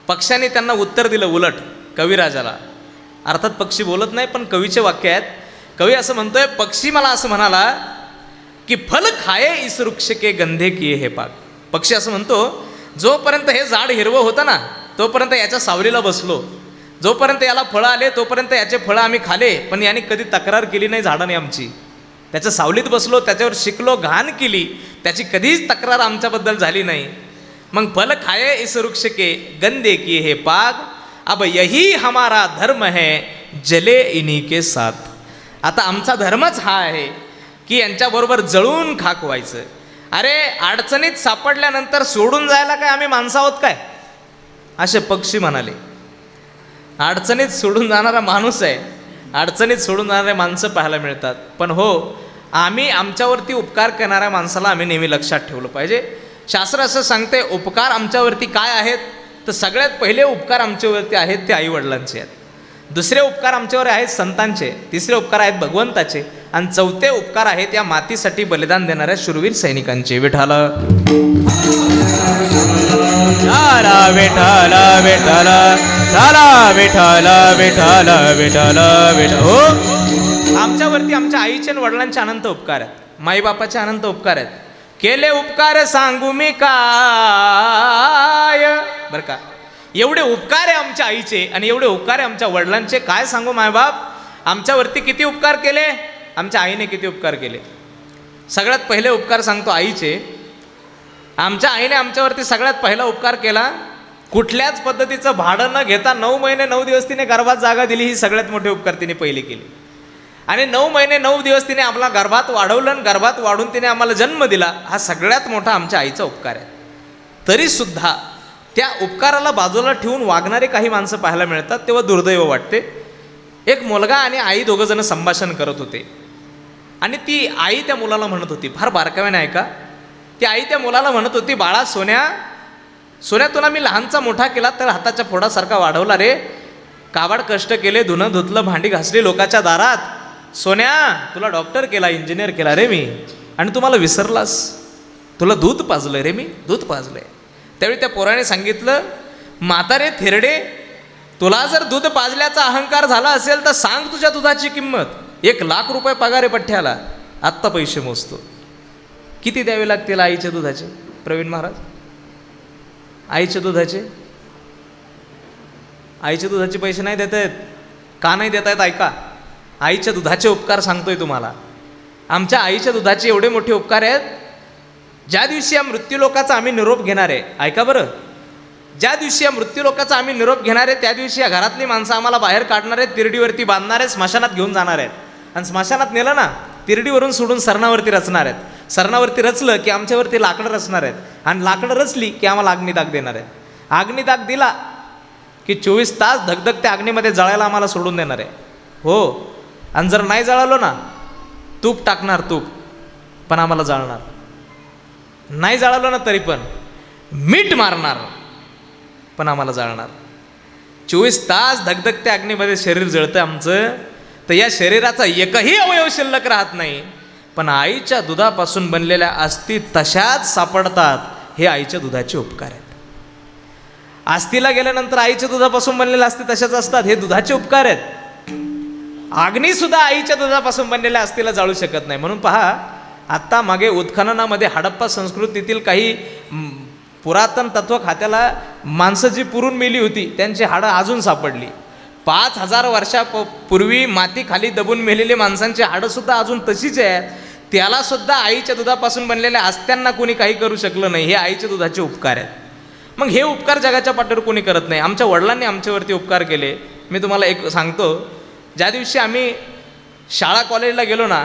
[SPEAKER 1] पक्ष्यांनी त्यांना उत्तर दिलं उलट कविराजाला. अर्थात पक्षी बोलत नाही, पण कवीचे वाक्य आहेत. कवी असं म्हणतोय, पक्षी मला असं म्हणाला की फल खाये इस वृक्ष के गंधे किए हे पाग. पक्षी असं म्हणतो, जोपर्यंत हे झाड हिरवं होतं ना, तोपर्यंत याच्या सावलीला बसलो, जोपर्यंत याला फळं आले तोपर्यंत याचे फळं आम्ही खाले, पण याने कधी तक्रार केली नाही झाडाने आमची. त्याच्या सावलीत बसलो, त्याच्यावर शिकलो, घाण केली, त्याची कधीच तक्रार आमच्याबद्दल झाली नाही. मग फल खाये इस वृक्ष के गंदे किए हे पाग, अब यही हमारा धर्म है जले इन्हीं के साथ. आता आमचा धर्मच हा आहे की यांच्याबरोबर जळून खाक व्हायचं. अरे अडचणीत सापडल्यानंतर सोडून जायला काय आम्ही माणसं आहोत काय? असे पक्षी म्हणाले. अडचणीत सोडून जाणारा माणूस आहे, अडचणीत सोडून जाणारे माणसं पाहायला मिळतात. पण हो, आम्ही आमच्यावरती उपकार करणाऱ्या माणसाला आम्ही नेहमी लक्षात ठेवलं पाहिजे. शास्त्र असं सांगते, उपकार आमच्यावरती काय आहेत, तर सगळ्यात पहिले उपकार आमच्यावरती आहेत ते आईवडिलांचे आहेत. दुसरे उपकार आमच्यावर आहेत संतांचे, तिसरे उपकार आहेत भगवंताचे, आणि चौथे उपकार आहेत या मातीसाठी बलिदान देणाऱ्या शूरवीर सैनिकांचे. विठाल विठाल विठाल विठाल विठाल विठाल विठाल विठाल. हो, आमच्यावरती आमच्या आईचे आणि वडिलांचे अनंत उपकार आहेत, माईबापाचे अनंत उपकार आहेत. केले उपकार सांगू मी काय, बरं का, एवढे उपकार आहे आमच्या आईचे आणि एवढे उपकार आहे आमच्या वडिलांचे, काय सांगू मायबाप. आमच्यावरती किती उपकार केले, आमच्या आईने किती उपकार केले. सगळ्यात पहिले उपकार सांगतो आईचे. आमच्या आईने आमच्यावरती सगळ्यात पहिला उपकार केला, कुठल्याच पद्धतीचं भाडं न घेता 9 महिने 9 दिवस तिने गर्भात जागा दिली. ही सगळ्यात मोठे उपकार तिने पहिले केले. आणि 9 महिने 9 दिवस तिने आम्हाला गर्भात वाढवलं आणि गर्भात वाढून तिने आम्हाला जन्म दिला. हा सगळ्यात मोठा आमच्या आईचा उपकार आहे. तरीसुद्धा त्या उपकाराला बाजूला ठेवून वागणारे काही माणसं पाहायला मिळतात, तेव्हा दुर्दैव वाटते. एक मुलगा आणि आई दोघंजणं संभाषण करत होते आणि ती आई त्या मुलाला म्हणत होती, फार बारकाव्याने ऐका. ती आई त्या मुलाला म्हणत होती, बाळा सोन्या, सोन्या तुला मी लहानचा मोठा केला तर हाताच्या फोडासारखा वाढवला रे, काबाड कष्ट केले, धुणं धुतलं, भांडी घासली लोकाच्या दारात. सोन्या तुला डॉक्टर केला, इंजिनियर केला रे मी, आणि तुम्हाला विसरलास. तुला दूध पाजलंय रे मी, दूध पाजलंय. त्यावेळी त्या पोराने सांगितलं, म्हातारे थिरडे, तुला जर दूध पाजल्याचा अहंकार झाला असेल तर सांग तुझ्या दुधाची किंमत. 1 लाख रुपये पगार आहे पठ्ठ्याला, आत्ता पैसे मोजतो. किती द्यावे लागतील आईच्या दुधाचे प्रवीण महाराज? आईच्या दुधाचे पैसे नाही देत आहेत. का नाही देत आहेत ऐका. आईच्या दुधाचे उपकार सांगतोय तुम्हाला. आमच्या आईच्या दुधाचे एवढे मोठे उपकार आहेत, ज्या दिवशी या मृत्यूलोकाचा आम्ही निरोप घेणार आहे, ऐका बरं, ज्या दिवशी या मृत्यूलोकाचा आम्ही निरोप घेणार आहे त्या दिवशी या घरातली माणसं आम्हाला बाहेर काढणार आहेत, तिरडीवरती बांधणार आहेत, स्मशानात घेऊन जाणार आहेत. आणि स्मशानात नेलं ना, तिरडीवरून सोडून सरणावरती रचणार आहेत. सरणावरती रचलं की आमच्यावरती लाकडं रचणार आहेत, आणि लाकडं रचली की आम्हाला अग्निदाग देणार आहेत. अग्निदाग दिला की 24 तास धगधग त्या अग्नीमध्ये जळायला आम्हाला सोडून देणार आहे. हो, आणि जर नाही जळालो ना, तूप टाकणार, तूप पण आम्हाला जाळणार. नाही जाळालो ना तरी पण मीठ मारणार पण आम्हाला जाळणार. 24 तास धगधगत्या अग्नीमध्ये शरीर जळतं आमचं, तर या शरीराचा एकही अवयव शिल्लक राहत नाही, पण आईच्या दुधापासून बनलेल्या अस्थी तशाच सापडतात. हे आईच्या दुधाचे उपकार आहेत. अस्थीला गेल्यानंतर आईच्या दुधापासून बनलेल्या अस्थी तशाच असतात. हे दुधाचे उपकार आहेत. अग्नी सुद्धा आईच्या दुधापासून बनलेल्या अस्थीला जाळू शकत नाही. म्हणून पहा, आत्ता मागे उत्खननामध्ये हडप्पा संस्कृतीतील काही पुरातन तत्वखात्याला माणसं जी पुरून मेली होती त्यांची हाडं अजून सापडली. 5000 वर्षापूर्वी माती खाली दबून मेलेली माणसांची हाडं सुद्धा अजून तशीच आहेत. त्याला सुद्धा आईच्या दुधापासून बनलेल्या अस्त्यांना कोणी काही करू शकलं नाही. हे आईच्या दुधाचे उपकार आहेत. मग हे उपकार जगाच्या पाठीवर कोणी करत नाही. आमच्या वडिलांनी आमच्यावरती उपकार केले. मी तुम्हाला एक सांगतो, ज्या दिवशी आम्ही शाळा कॉलेजला गेलो ना,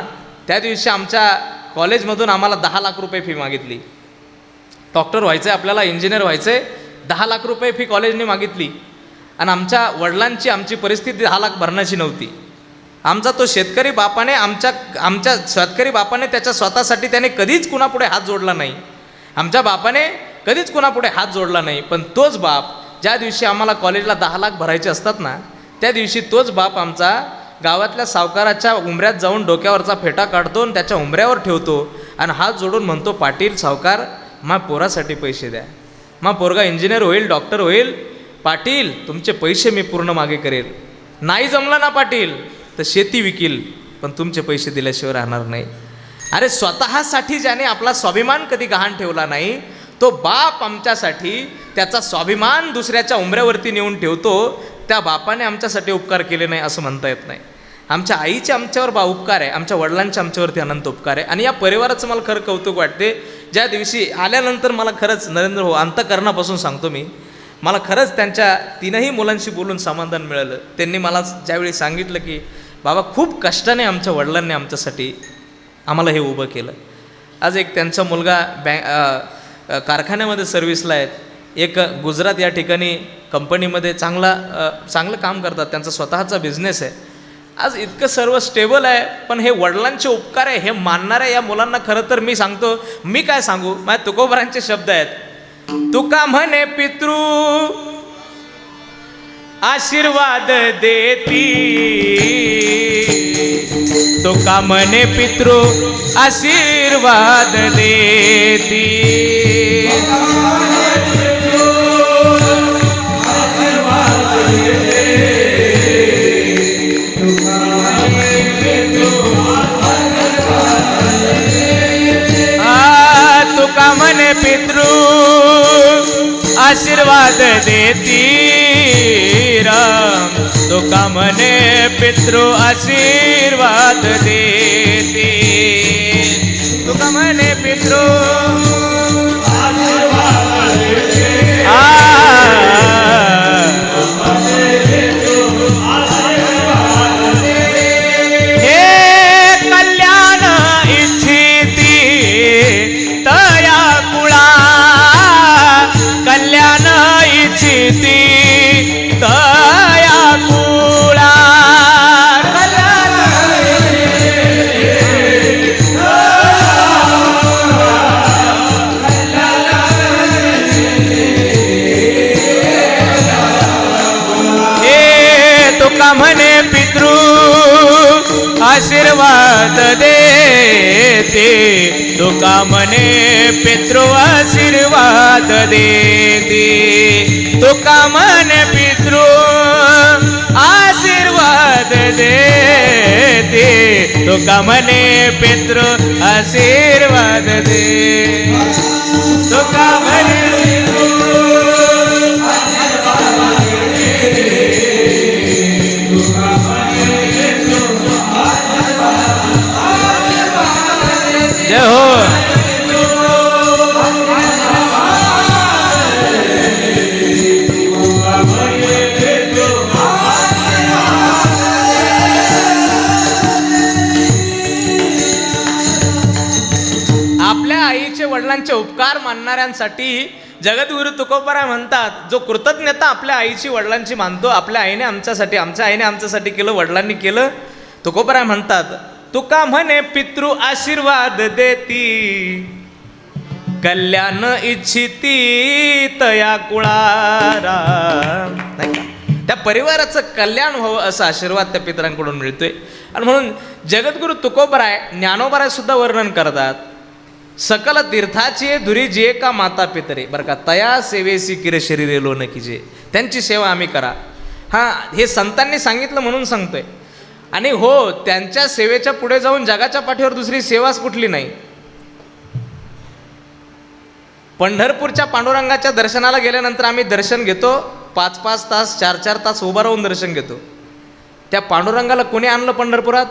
[SPEAKER 1] त्या दिवशी आमच्या कॉलेजमधून आम्हाला 10 लाख रुपये फी मागितली. डॉक्टर व्हायचं आहे आपल्याला, इंजिनियर व्हायचं आहे, 10 लाख रुपये फी कॉलेजने मागितली. आणि आमच्या वडिलांची आमची परिस्थिती 10 लाख भरण्याची नव्हती. आमचा तो शेतकरी बापाने आमच्या शेतकरी बापाने त्याच्या स्वतःसाठी त्याने कधीच कुणापुढे हात जोडला नाही. आमच्या बापाने कधीच कुणापुढे हात जोडला नाही. पण तोच बाप ज्या दिवशी आम्हाला कॉलेजला 10 लाख भरायचे असतात ना, त्या दिवशी तोच बाप आमचा गावातल्या सावकाराच्या उंबऱ्यात जाऊन डोक्यावरचा फेटा काढतो आणि त्याच्या उंबऱ्यावर ठेवतो आणि हात जोडून म्हणतो, पाटील सावकार, मा पोरासाठी पैसे द्या, मा पोरगा इंजिनियर होईल, डॉक्टर होईल, पाटील तुमचे पैसे मी पूर्ण मागे करेल. नाही जमलं ना पाटील तर शेती विकील, पण तुमचे पैसे दिल्याशिवाय राहणार नाही. अरे स्वतःसाठी ज्याने आपला स्वाभिमान कधी गहाण ठेवला नाही, तो बाप आमच्यासाठी त्याचा स्वाभिमान दुसऱ्याच्या उंबऱ्यावरती नेऊन ठेवतो. त्या बापाने आमच्यासाठी उपकार केले नाही असं म्हणता येत नाही. आमच्या आईचे आमच्यावर उपकार आहे, आमच्या वडिलांचे आमच्यावरती अनंत उपकार आहे. आणि या परिवाराचं मला खरं कौतुक वाटते. ज्या दिवशी आल्यानंतर मला खरंच नरेंद्र हो अंतःकरणापासून सांगतो मी, मला खरंच त्यांच्या 3ही मुलांशी बोलून समाधान मिळालं. त्यांनी मला ज्यावेळी सांगितलं की बाबा खूप कष्टाने आमच्या वडिलांनी आमच्यासाठी आम्हाला हे उभं केलं. आज एक त्यांचा मुलगा कारखान्यामध्ये सर्व्हिसला आहेत, एक गुजरात या ठिकाणी कंपनीमध्ये चांगलं काम करतात, त्यांचा स्वतःचा बिझनेस आहे. आज इतकं सर्व स्टेबल आहे. पण हे वडिलांचे उपकार आहे हे मानणाऱ्या या मुलांना खरं तर मी सांगतो, मी काय सांगू, माझ्या तुकोबरांचे शब्द आहेत, तुका म्हणे पितृ आशीर्वाद देती, तुका म्हणे पितृ आशीर्वाद देती. तुका म्हणे पितृ आशीर्वाद देती राम, तुका म्हणे पितृ आशीर्वाद देती, तुका म्हणे पितृ आशीर्वाद देती. हे कल्याण इच्छिती तया कुळा, कल्याण इच्छिती तया कुळा, हे तुका म्हणे पितृ आशीर्वाद देते, तुका म्हणे पितृ आशीर्वाद देते, तुका म्हणे पितृ आशीर्वाद देते, तुका म्हणे पितृ आशीर्वाद दे, तुका म्हणे जय हो. आपल्या आईचे वडिलांचे उपकार मानणाऱ्यांसाठी जगद्गुरु तुकोबराय म्हणतात, जो कृतज्ञता आपल्या आईची वडिलांची मानतो, आपल्या आईने आमच्यासाठी, आमच्या आईने आमच्यासाठी केलं, वडिलांनी केलं, तुकोबराय म्हणतात, तुका म्हणे पितृ आशीर्वाद देती, कल्याण इच्छिती तया कुळारा. नाही का त्या परिवाराचं कल्याण व्हावं असा आशीर्वाद त्या पितरांकडून मिळतोय. आणि म्हणून जगद्गुरु तुकोबराय ज्ञानोबराय सुद्धा वर्णन करतात, सकल तीर्थाची धुरी जे का माता पितरे, बरं का, तया सेवेसी किर शरीरे लोन कीजे, त्यांची सेवा आम्ही करा. हां, हे संतांनी सांगितलं म्हणून सांगतोय. आणि हो, त्यांच्या सेवेच्या पुढे जाऊन जगाच्या पाठीवर दुसरी सेवाच कुठली नाही. पंढरपूरच्या पांडुरंगाच्या दर्शनाला गेल्यानंतर आम्ही दर्शन घेतो, 5-5 तास 4-4 तास उभं राहून दर्शन घेतो. त्या पांडुरंगाला कोणी आणलं पंढरपुरात?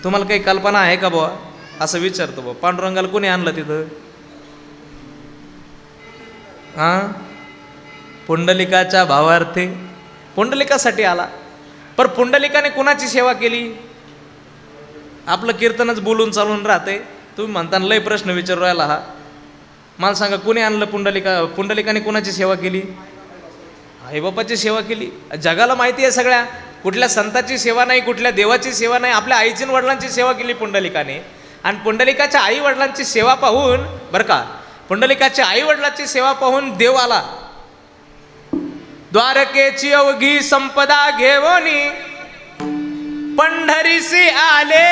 [SPEAKER 1] तुम्हाला काही कल्पना आहे का बुवा? असं विचारतो बुवा, पांडुरंगाला कोणी आणलं तिथं? हां, पुंडलिकाच्या भावार्थे पुंडलिकासाठी आला. पर पुंडलिकाने कुणाची सेवा केली? आपलं कीर्तनच बोलून चालून राहते. तुम्ही म्हणताना लय प्रश्न विचारू राहिला. हा, मला सांगा, कोणी आणलं पुंडलिकाने कुणाची सेवा केली? आईबापाची सेवा केली. जगाला माहिती आहे सगळ्या, कुठल्या संताची सेवा नाही, कुठल्या देवाची सेवा नाही, आपल्या आईची वडिलांची सेवा केली पुंडलिकाने. आणि पुंडलिकाच्या आई वडिलांची सेवा पाहून, बरं का, पुंडलिकाच्या आई वडिलांची सेवा पाहून देव आला. द्वारकेची अवघी संपदा घेवोनी पंढरीसी आले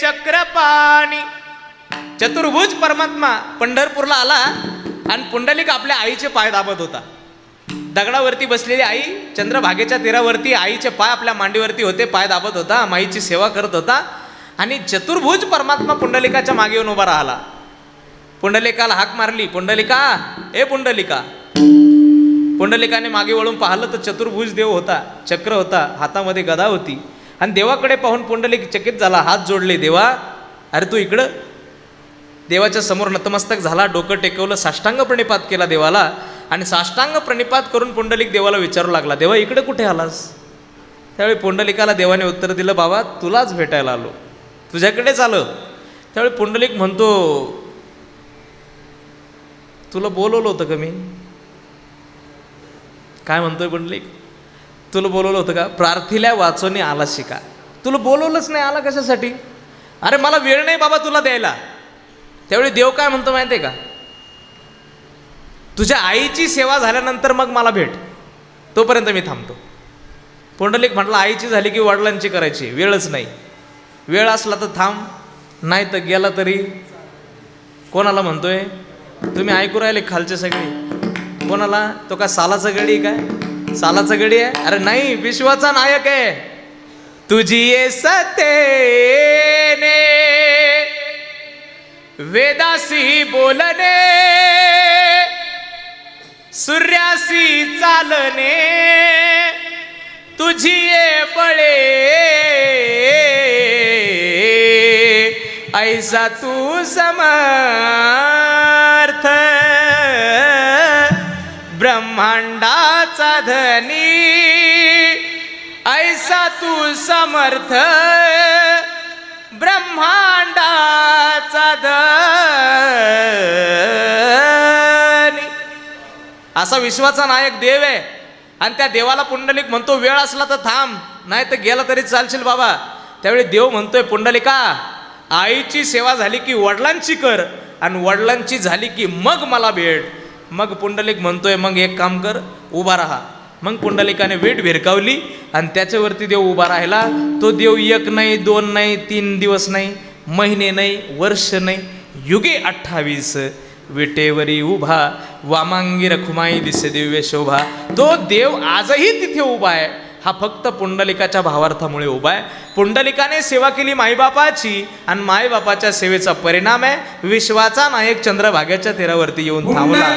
[SPEAKER 1] चक्रपाणी. चतुर्भुज परमात्मा पंढरपूरला आला आणि पुंडलिक आपल्या आईचे पाय दाबत होता. दगडावरती बसलेली आई चंद्रभागेच्या तीरावरती आईचे पाय आपल्या मांडीवरती होते, पाय दाबत होता, माईची सेवा करत होता. आणि चतुर्भुज परमात्मा पुंडलिकाच्या मागे येऊन उभा राहिला. पुंडलिकाला हाक मारली, पुंडलिका, ए पुंडलिका. पुंडलिकाने मागे वळून पाहिलं तर चतुर्भुज देव होता, चक्र होता, हातामध्ये गदा होती. आणि देवाकडे पाहून पुंडलिक चकित झाला, हात जोडले, देवा अरे तू इकडं. देवाच्या समोर नतमस्तक झाला, डोकं टेकवलं, साष्टांग प्रणिपात केला देवाला. आणि साष्टांग प्रणिपात करून पुंडलिक देवाला विचारू लागला, देवा इकडे कुठे आलास? त्यावेळी पुंडलिकाला देवाने उत्तर दिलं, बाबा तुलाच भेटायला आलो, तुझ्याकडेच आलो. त्यावेळी पुंडलिक म्हणतो, तुला बोलवलं होतं का मी? काय म्हणतोय पुंडलिक? तुला बोलवलं होतं का? प्रार्थिल्या वाचोनी आला शिका. तुला बोलवलंच नाही, आला कशासाठी? अरे मला वेळ नाही बाबा तुला द्यायला. त्यावेळी देव काय म्हणतो माहिती आहे का? तुझ्या आईची सेवा झाल्यानंतर मग मला भेट, तोपर्यंत मी थांबतो. पुंडलिक म्हटलं, आईची झाली की वडिलांची करायची, वेळच नाही. वेळ असला तर थांब, नाही तर गेला तरी. कोणाला म्हणतोय? तुम्ही ऐकू राहिले खालचे सगळे. कोणाला? तो काय सालाचा गडी? काय सालाचा गडी आहे? अरे नाही, विश्वाचा नायक आहे. तुझी ये सतेने वेदासी बोलणे, सूर्यासी चालणे, तुझी ये बळे ऐसा तू समर्थ, ब्रह्मांडाचा धनी ऐसा तू समर्थ, ब्रह्मांडाचा धनी. असा विश्वाचा नायक देव आहे. आणि त्या देवाला पुंडलिक म्हणतो, वेळ असला तर थांब, नाही तर गेला तरी चालशील बाबा. त्यावेळी देव म्हणतोय, पुंडलिका, आईची सेवा झाली की वडिलांची कर, आणि वडिलांची झाली की मग मला भेट. मग पुंडलिक म्हणतोय, मग एक काम कर, उभा राहा. मग पुंडलिकाने वेट भिरकावली आणि त्याच्यावरती देव उभा राहिला. तो देव 1 नाही, 2 नाही, 3 दिवस नाही, महिने नाही, वर्ष नाही, युगे 28 विटेवरी उभा, वामांगी रखुमाई दिसे दिव्य शोभा. तो देव आजही तिथे उभा आहे. हा फक्त पुंडलिकाच्या भावार्थामुळे उभा आहे. पुंडलिकाने सेवा केली माईबापाची, आणि माईबापाच्या सेवेचा परिणाम आहे विश्वाचा नायक चंद्रभागेच्या तीरावरती येऊन थांबला.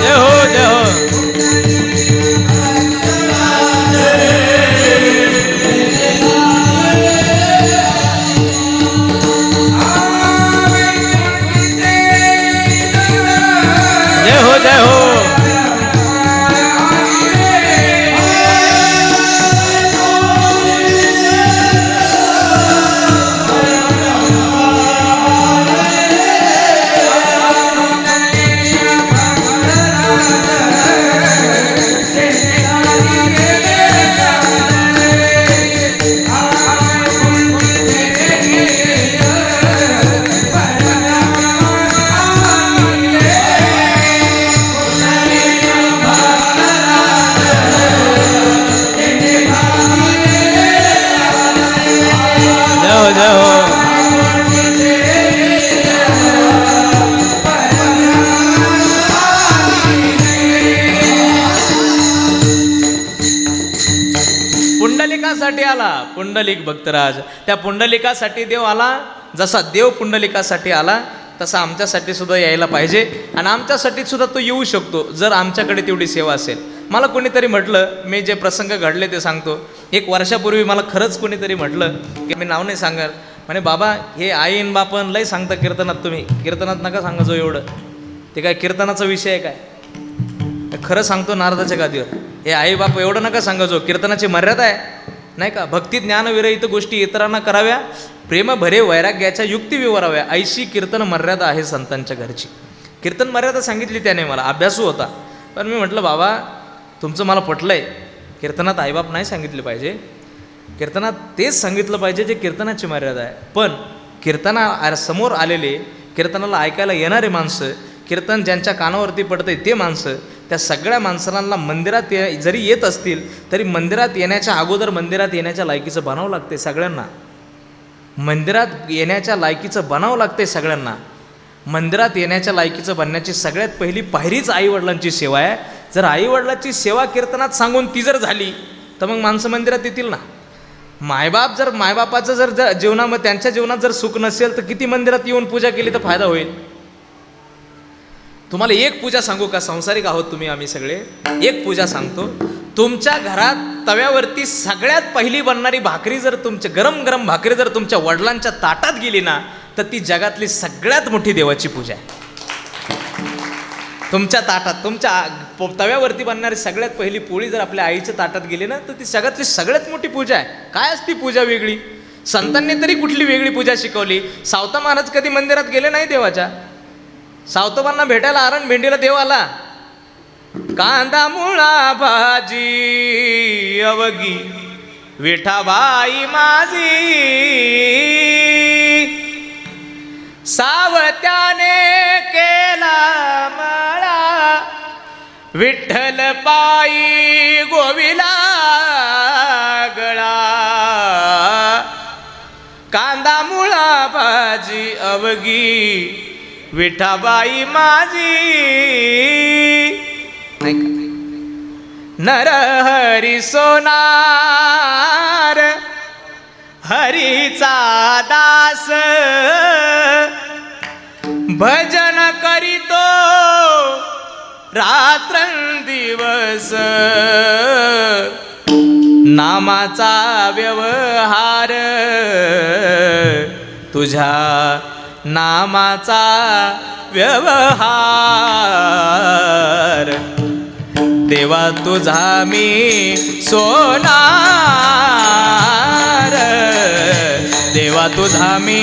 [SPEAKER 1] जय हो, जय हो. जय हो. पुंडलिकासाठी आला पुंडलिक भक्तराज. त्या पुंडलिकासाठी देव आला. जसा देव पुंडलिकासाठी आला तसा आमच्यासाठी सुद्धा यायला पाहिजे आणि आमच्यासाठी सुद्धा तो येऊ शकतो जर आमच्याकडे तेवढी सेवा असेल. मला कोणीतरी म्हटलं, मी जे प्रसंग घडले ते सांगतो. 1 वर्षापूर्वी मला खरंच कोणीतरी म्हटलं की मी नाव नाही सांगणार, म्हणे बाबा हे आईन बापन लय सांगता कीर्तनात, तुम्ही कीर्तनात नका सांगा जो एवढं, ते काय कीर्तनाचा विषय आहे काय? खरं सांगतो नारदाच्या गादीवर, हे आई बाप एवढं नका सांगा जो कीर्तनाची मर्यादा आहे नाही का. भक्ती ज्ञान विरहित गोष्टी इतरांना कराव्या, प्रेम भरे वैराग्याच्या युक्ती विवराव्या, ऐशी कीर्तन मर्यादा आहे संतांच्या घरची. कीर्तन मर्यादा सांगितली त्याने मला, अभ्यासू होता. पण मी म्हटलं बाबा तुमचं मला पटलंय, कीर्तनात आईबाप नाही सांगितले पाहिजे, कीर्तनात तेच सांगितलं पाहिजे जे कीर्तनाची मर्यादा आहे. पण कीर्तना समोर आलेले, कीर्तनाला ऐकायला येणारे माणसं, कीर्तन ज्यांच्या कानावरती पडतंय ते माणसं, त्या सगळ्या माणसांना मंदिरात जरी येत असतील तरी मंदिरात येण्याच्या अगोदर मंदिरात येण्याच्या लायकीचं बनावं लागते सगळ्यांना. मंदिरात येण्याच्या लायकीचं बनावं लागते सगळ्यांना. मंदिरात येण्याच्या लायकीचं बनण्याची सगळ्यात पहिली पायरीच आईवडिलांची सेवा आहे. जर आईवडिलांची सेवा कीर्तनात सांगून ती जर झाली तर मग माणसं मंदिरात येतील ना. मायबापाचं जर जीवनामध्ये त्यांच्या जीवनात जर सुख नसेल तर किती मंदिरात येऊन पूजा केली तर फायदा होईल. तुम्हाला एक पूजा सांगू का, संसारिक आहोत तुम्ही आम्ही सगळे, एक पूजा सांगतो. तुमच्या घरात तव्यावरती सगळ्यात पहिली बनणारी भाकरी जर तुमच्या गरम गरम भाकरी जर तुमच्या वडिलांच्या ताटात गेली ना तर ती जगातली सगळ्यात मोठी देवाची पूजा आहे. तुमच्या ताटात तुमच्या तव्यावरती बनणारी सगळ्यात पहिली पोळी जर आपल्या आईच्या ताटात गेली ना तर ती जगातली सगळ्यात मोठी पूजा आहे. काय असती पूजा वेगळी? संतांनी तरी कुठली वेगळी पूजा शिकवली? सावता महाराज कधी मंदिरात गेले नाही देवाच्या. सावतोबांना भेटायला आरण भेंडीला देव आला. कांदा मुळा भाजी अवगी विठाबाई माझी, सावत्याने केला मळा विठ्ठल पायी गोविला गळा. कांदा मुळा भाजी अवगी विठाबाई माझी. नरहरी सोनार हरीचा दास, भजन करीतो रात्रंदिवस. नामाचा व्यवहार तुझ्या नामाचा व्यवहार, देवा तुझा मी सोनार, देवा तुझा मी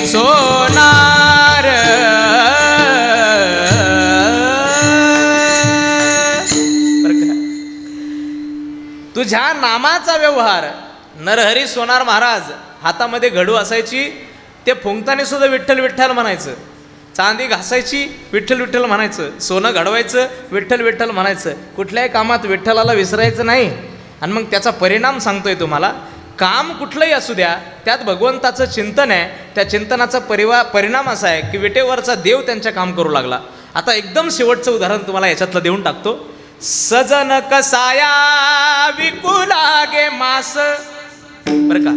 [SPEAKER 1] सोनार. तुझ्या नामाचा व्यवहार. नरहरी सोनार महाराज हातामध्ये घडू असायची, ते फुंकताना सुद्धा विठ्ठल विठ्ठल म्हणायचं. चांदी घासायची विठ्ठल विठ्ठल म्हणायचं, सोनं घडवायचं विठ्ठल विठ्ठल म्हणायचं. कुठल्याही कामात विठ्ठलाला विसरायचं नाही. आणि मग त्याचा परिणाम सांगतोय तुम्हाला. काम कुठलंही असू द्या त्यात भगवंताचं चिंतन आहे. त्या चिंतनाचा परिणाम असा आहे की विटेवरचा देव त्यांच्या काम करू लागला. आता एकदम शेवटचं उदाहरण तुम्हाला याच्यातलं देऊन टाकतो. सजन कसाया विकुला गे मास. बरं का,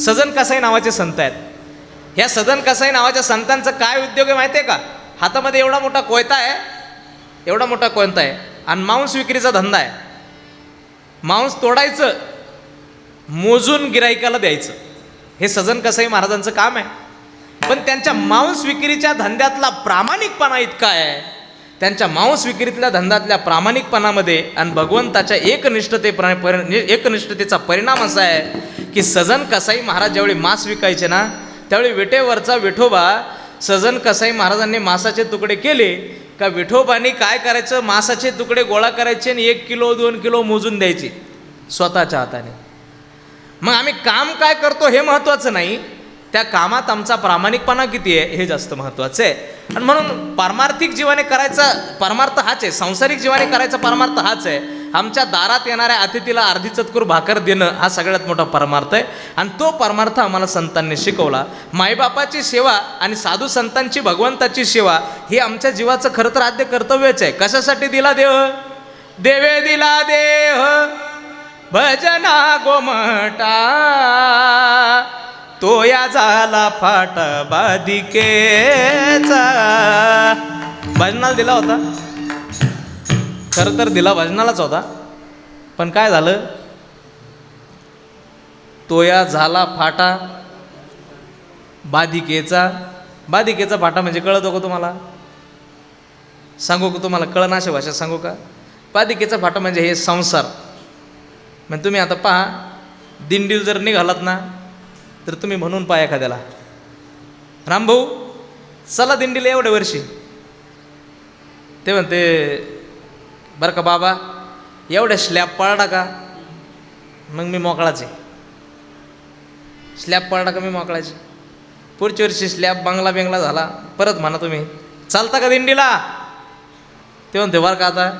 [SPEAKER 1] सजन कसाई नावाचे संत आहेत. ह्या सजन कसाई नावाच्या संतांचा काय उद्योग आहे माहिती आहे का? हातामध्ये एवढा मोठा कोयता आहे, एवढा मोठा कोयता आहे आणि मांस विक्रीचा धंदा आहे. मांस तोडायचं, मोजून गिराईकाला द्यायचं, हे सजन कसाई महाराजांचं काम आहे. पण त्यांच्या मांस विक्रीच्या धंद्यातला प्रामाणिकपणा इतका आहे, त्यांच्या मांस विक्रीतल्या धंद्यातल्या प्रामाणिकपणामध्ये आणि भगवंताच्या एकनिष्ठतेचा परिणाम असा आहे की सजन कसाई महाराज ज्यावेळी मांस विकायचे ना त्यावेळी विटेवरचा विठोबा, सजन कसाई महाराजांनी मांसाचे तुकडे केले का विठोबांनी काय करायचं, मांसाचे तुकडे गोळा करायचे आणि 1 किलो 2 किलो मोजून द्यायचे स्वतःच्या हाताने. मग आम्ही काम काय करतो हे महत्त्वाचं नाही, त्या कामात आमचा प्रामाणिकपणा किती आहे हे जास्त महत्त्वाचं आहे. आणि म्हणून पारमार्थिक जीवाने करायचा परमार्थ हाच आहे, सांसारिक जीवाने करायचा परमार्थ हाच आहे. आमच्या दारात येणाऱ्या अतिथीला अर्धी चतकोर भाकर देणं हा सगळ्यात मोठा परमार्थ आहे. आणि तो परमार्थ आम्हाला संतांनी शिकवला. मायबापाची सेवा आणि साधू संतांची भगवंताची सेवा ही आमच्या जीवाचं खरं तर आद्य कर्तव्यच आहे. कशासाठी दिला देव? देवे दिला देह भजना गोमटा, तो या झाला फाट बाधिकेचा. भजनाला दिला होता, खरं तर दिला भजनालाच होता, पण काय झालं? तो या झाला फाटा बाधिकेचा. बाधिकेचा फाटा म्हणजे कळतो का तुम्हाला? सांगू का तुम्हाला? कळना अशा भाषेत सांगू का? बाधिकेचा फाटा म्हणजे हे संसार. म्हणजे तुम्ही आता पहा, दिंडीला जर निघालात ना, तर तुम्ही म्हणून पहा एखाद्याला, रामभाऊ चला दिंडीला एवढ्या वर्षी. ते म्हणते, बरं का बाबा, एवढ्या स्लॅब पळला का? मग मी मोकळाच आहे. स्लॅब पळला का मी मोकळाचे. पुढच्या वर्षी स्लॅब बंगला झाला, परत म्हणा तुम्ही चालता का दिंडीला? ते म्हणते, बरं का आता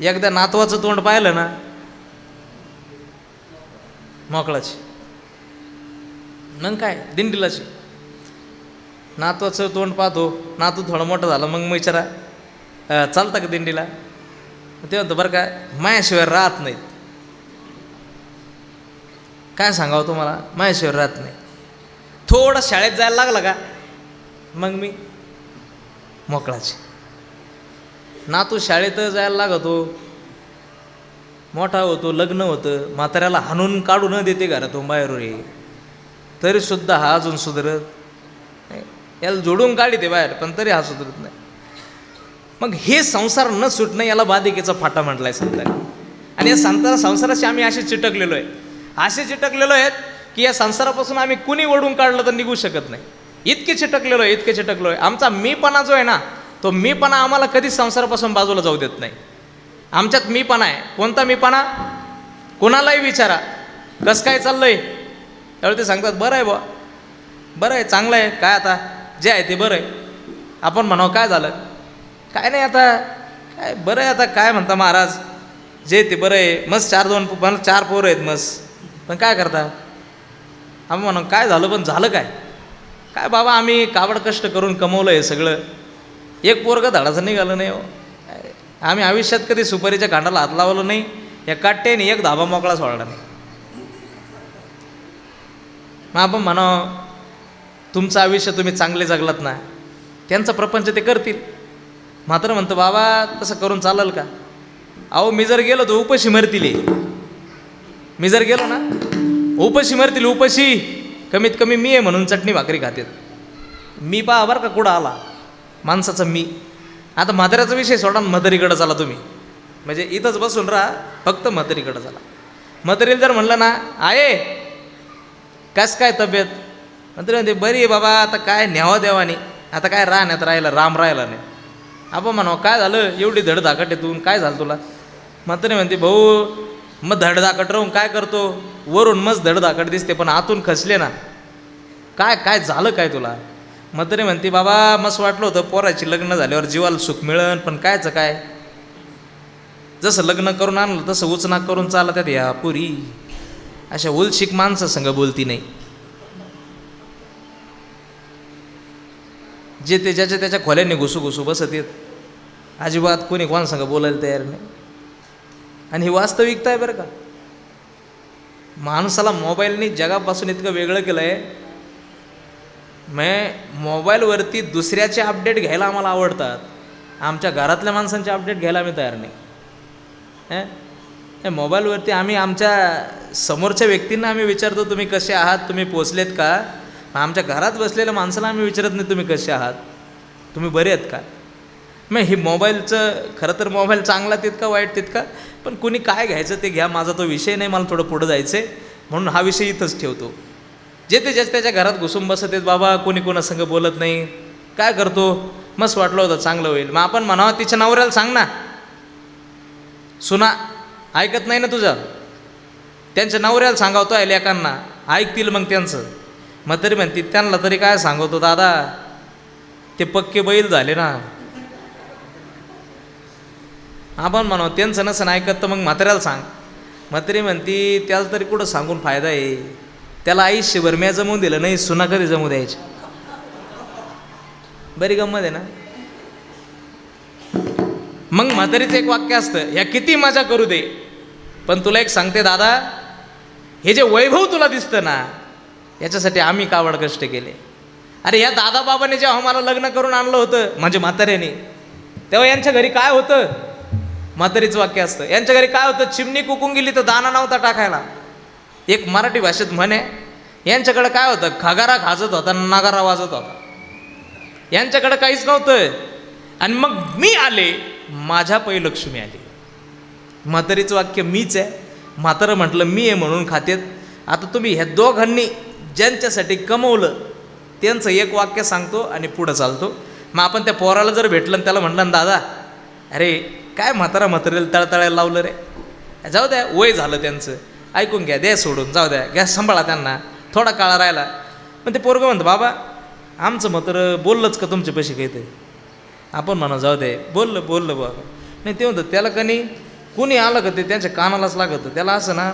[SPEAKER 1] एकदा नातवाचं तोंड पाहिलं ना, मोकळाची. मग काय दिंडीलाची. नातवाचं तोंड पाहतो, नातू थोडं मोठं झालं, मग विचारा चालतं का दिंडीला? ते म्हणतं, बरं काय मायाशिवाय राहत नाहीत. काय सांगावं तुम्हाला, मायाशिवाय राहत नाही. थोडं शाळेत जायला लागलं का, मग मी मोकळाची. नातू शाळेत जायला लागतो, मोठा होतो, लग्न होतं, म्हाताऱ्याला हाणून काढू न देते घरातून बाहेर, तरीसुद्धा हा अजून सुधरत नाही. याला जोडून काढते बाहेर, पण तरी हा सुधरत नाही. मग हे संसार न सुटणं, याला बाधिकेचा फाटा म्हटलाय संतांनी. आणि या संसाराशी आम्ही असे चिटकलेलो आहे, असे चिटकलेलो आहेत की या संसारापासून आम्ही कुणी ओढून काढलं तर निघू शकत नाही. इतके चिटकलेलो आहे, इतके चिटकलो आहे. आमचा मीपणा जो आहे ना, तो मीपणा आम्हाला कधीच संसारापासून बाजूला जाऊ देत नाही. आमच्यात मीपणा आहे. कोणता मीपणा? कोणालाही विचारा कसं काय चाललंय, त्यावेळी ते सांगतात बरं आहे बुवा, बरं आहे, चांगलं आहे. काय आता जे आहे ते बरं आहे. आपण म्हणावं काय झालं? काय नाही, आता काय बरं आहे. आता काय म्हणता महाराज, जे ते बरं आहे, मस्त 4 पोरं आहेत मस्त, पण काय करता? आम्ही म्हणा काय झालं, पण झालं काय? काय बाबा, आम्ही काबड कष्ट करून कमवलं हे सगळं, एक पोरगं धाडाचं निघालं नाही हो. आम्ही आयुष्यात कधी सुपारीच्या कांडाला हात लावलं नाही, या काट्याने एक धाबा मोकळा सोडला नाही. मग आपण म्हणा तुमचं आयुष्य तुम्ही चांगले जगलात ना, त्यांचा प्रपंच ते करतील. मात्र म्हणतं बाबा तसं करून चालेल का? अहो मी जर गेलो तर उपाशी मरतील. मी जर गेलो ना उपाशी मरतील, उपाशी. कमीत कमी मी आहे म्हणून चटणी भाकरी खातात. मी पहा बरं का कुठं आला माणसाचा मी. आता म्हाताऱ्याचा विषय सोडा, म्हातारीकडं चाला तुम्ही, म्हणजे इथंच बसून राहा, फक्त म्हातारीकडं चाला. म्हातारीला जर म्हणलं ना आहे कस काय तब्येत, म्हातारी म्हणते बरी आहे बाबा, आता काय न्यावा देवानी, आता काय राहण्यात राम राहिला नाही. आपण म्हणा काय झालं, एवढी धडधाकट आहे तू, काय झालं तुला? म्हातारी म्हणते भाऊ मग धडधाकट राहून काय करतो, वरून मस्त धडधाकट दिसते पण आतून खचले ना, काय काय झालं काय तुला? म्हातारी म्हणते बाबा मस्त वाटलं होतं पोराची लग्न झाल्यावर जीवाला सुख मिळन, पण कायचं काय, जसं लग्न करून आणलं तसं उचनाक करून चालत त्यात या पुरी. अशा उलशिक माणसं संग बोलती नाही. जे ते ज्याच्या त्याच्या खोल्यांनी घुसू बसत येत, अजिबात कोणी कोणासंग बोलायला तयार नाही. आणि ही वास्तविकता आहे बरं का. माणसाला मोबाईलने जगापासून इतकं वेगळं केलं आहे. मोबाईलवरती दुसऱ्याचे अपडेट घ्यायला आम्हाला आवडतात, आमच्या घरातल्या माणसांचे अपडेट घ्यायला आम्ही तयार नाही. मोबाईलवरती आम्ही आमच्या समोरच्या व्यक्तींना आम्ही विचारतो तुम्ही कसे आहात, तुम्ही पोचलेत का. आमच्या घरात बसलेल्या माणसाला आम्ही विचारत नाही तुम्ही कसे आहात, तुम्ही बरे आहेत का. मग हे मोबाईलचं खरं तर मोबाईल चांगला तितका वाईट तितका, पण कुणी काय घ्यायचं ते घ्या, माझा तो विषय नाही, मला थोडं पुढं जायचं आहे म्हणून हा विषय इथंच ठेवतो. जे ते ज्याच्या त्याच्या घरात घुसून बसत आहेत बाबा, कोणी कोणासंग बोलत नाही. काय करतो, मस्त वाटलं होतं चांगलं होईल. मग आपण म्हणावं तिच्या नवऱ्याला सांग ना, सुना ऐकत नाही ना तुझं, त्यांच्या नवऱ्याला सांगावतो आहे लेकांना, ऐकतील मग त्यांचं. मग तरी म्हणते त्यांना तरी काय सांगवतो दादा, ते पक्के बैल झाले ना. आपण म्हणू त्यांचं नसं ऐकत तर मग म्हाताऱ्याला सांग. म्हातारी म्हणती त्याला तरी कुठं सांगून फायदा आहे, त्याला आयुष्यभर म्या जमवून दिलं नाही, सुना कधी जमू द्यायची. बरी गंमत आहे ना. मग म्हातारीचं एक वाक्य असतं, ह्या किती मजा करू दे पण तुला एक सांगते दादा, हे जे वैभव तुला दिसतं ना याच्यासाठी आम्ही कावड कष्ट केले. अरे या दादा बाबाने जेव्हा आम्हाला लग्न करून आणलं होतं म्हणजे म्हाताऱ्याने, तेव्हा यांच्या घरी काय होतं. म्हातारीचं वाक्य असतं, यांच्या घरी काय होतं, चिमणी कुकून गेली तर दाना नव्हता टाकायला. एक मराठी भाषेत म्हणे, यांच्याकडे काय होतं, खगारा खाजत होता, नगारा वाजत होता. यांच्याकडे काहीच नव्हतं. आणि मग मी आले, माझ्या पै लक्ष्मी आली. म्हातारीचं वाक्य मीच आहे. म्हातारं म्हटलं मी आहे म्हणून खातेत. आता तुम्ही ह्या दोघांनी ज्यांच्यासाठी कमवलं त्यांचं एक वाक्य सांगतो आणि पुढं चालतो. मग आपण त्या पोराला जर भेटलं आणि त्याला म्हटलं ना दादा, अरे काय म्हातारीला तळतळायला लावलं रे, जाऊ द्या वय झालं त्यांचं, ऐकून घ्या, द्या सोडून, जाऊ द्या, घ्या सांभाळा त्यांना, थोडा काळा राहिला. पण ते पोरगं म्हणतं बाबा आमचं म्हातारं बोललंच का तुमच्या पैसे काहीतरी. आपण म्हणा जाऊ दे, बोललं बाबा. नाही ते म्हणतं त्याला कनी कुणी आलं का ते त्यांच्या कानालाच लागतं, त्याला असं ना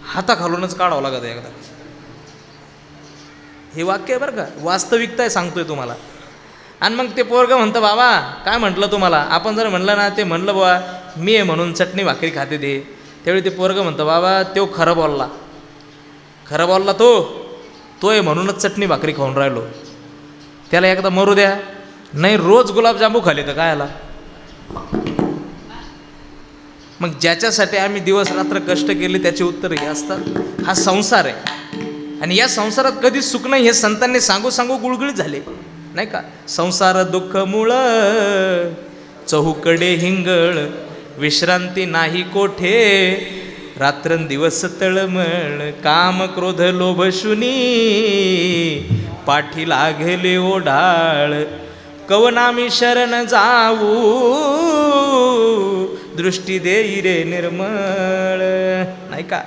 [SPEAKER 1] हाताखालूनच काढावं लागतं एकदा. हे वाक्य आहे बरं का, वास्तविकता आहे सांगतोय तुम्हाला. आणि मग ते पोरगं म्हणतं बाबा काय म्हटलं तुम्हाला. आपण जर म्हणलं ना, ते म्हणलं बाबा मी आहे म्हणून चटणी भाकरी खाते ते, त्यावेळी ते पोरगं म्हणतं बाबा तो खरं बोलला तो आहे म्हणूनच चटणी भाकरी खाऊन राहिलो, त्याला एकदा मरू द्या. नाही रोज गुलाबजांबू खाले तर काय आला. मग ज्याच्यासाठी आम्ही दिवस रात्र कष्ट केले त्याचे उत्तर हे असतात. हा संसार आहे आणि या संसारात कधीच सुख नाही हे संतांनी सांगू सांगू गुळगुळीत झाले नाही का. संसार दुःख मूळ चहूकडे हिंगळ, विश्रांती नाही कोठे, रात्रंदिवस तळमळ, काम क्रोध लोभ शुनी, पाठी लागले ओढाळ, कवनामी शरण जाऊ, दृष्टी देई रे निर्मळ. नाही का.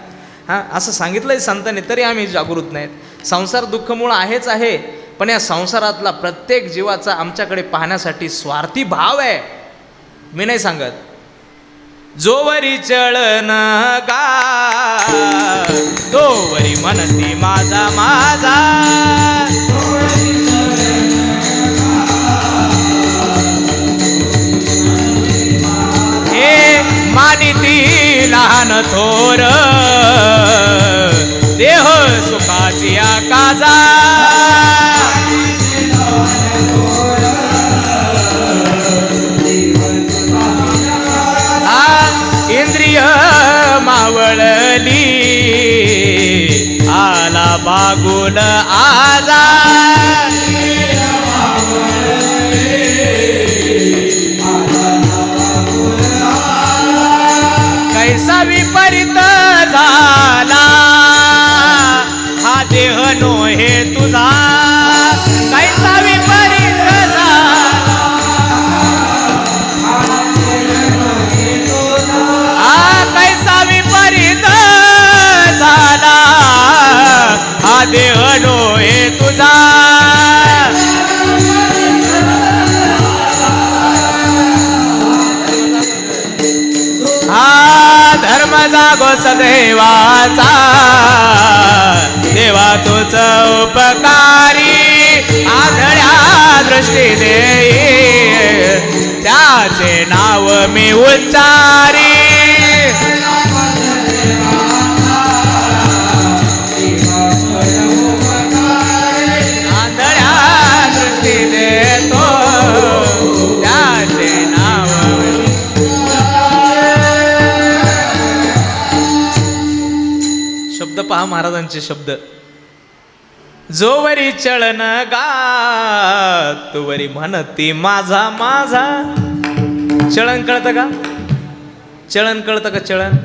[SPEAKER 1] हां असं सांगितलंय संतांनी, तरी आम्ही जागृत नाहीत. संसार दुःखमूळ आहेच आहे, पण या संसारातला प्रत्येक जीवाचा आमच्याकडे पाहण्यासाठी स्वार्थी भाव आहे. मी नाही सांगत. जोवरी चळन गा तोवरी म्हणती माझा माझा, हे मानिती लहान थोर, देह सुखाची काजा, इंद्रिय मावळली आला बागुल आजा, कैसा विपरीत झाला हा देह नोहे तुझा, कैसा विपरीत झाला कैसा विपरीत झाला हा देह नोहे तुझा, हा धर्म जागो सदैवाचा, देवा तुझ उपकारी, आधळ्या दृष्टी देई त्याचे नाव मी उच्चारी, आंधळ्या दृष्टी देतो त्याचे नाव. शब्द पहा महाराजांचे शब्द. जोवरी चळन गा तोवरी म्हणती माझा माझा. चळण कळतं का, चळण कळतं का, चळण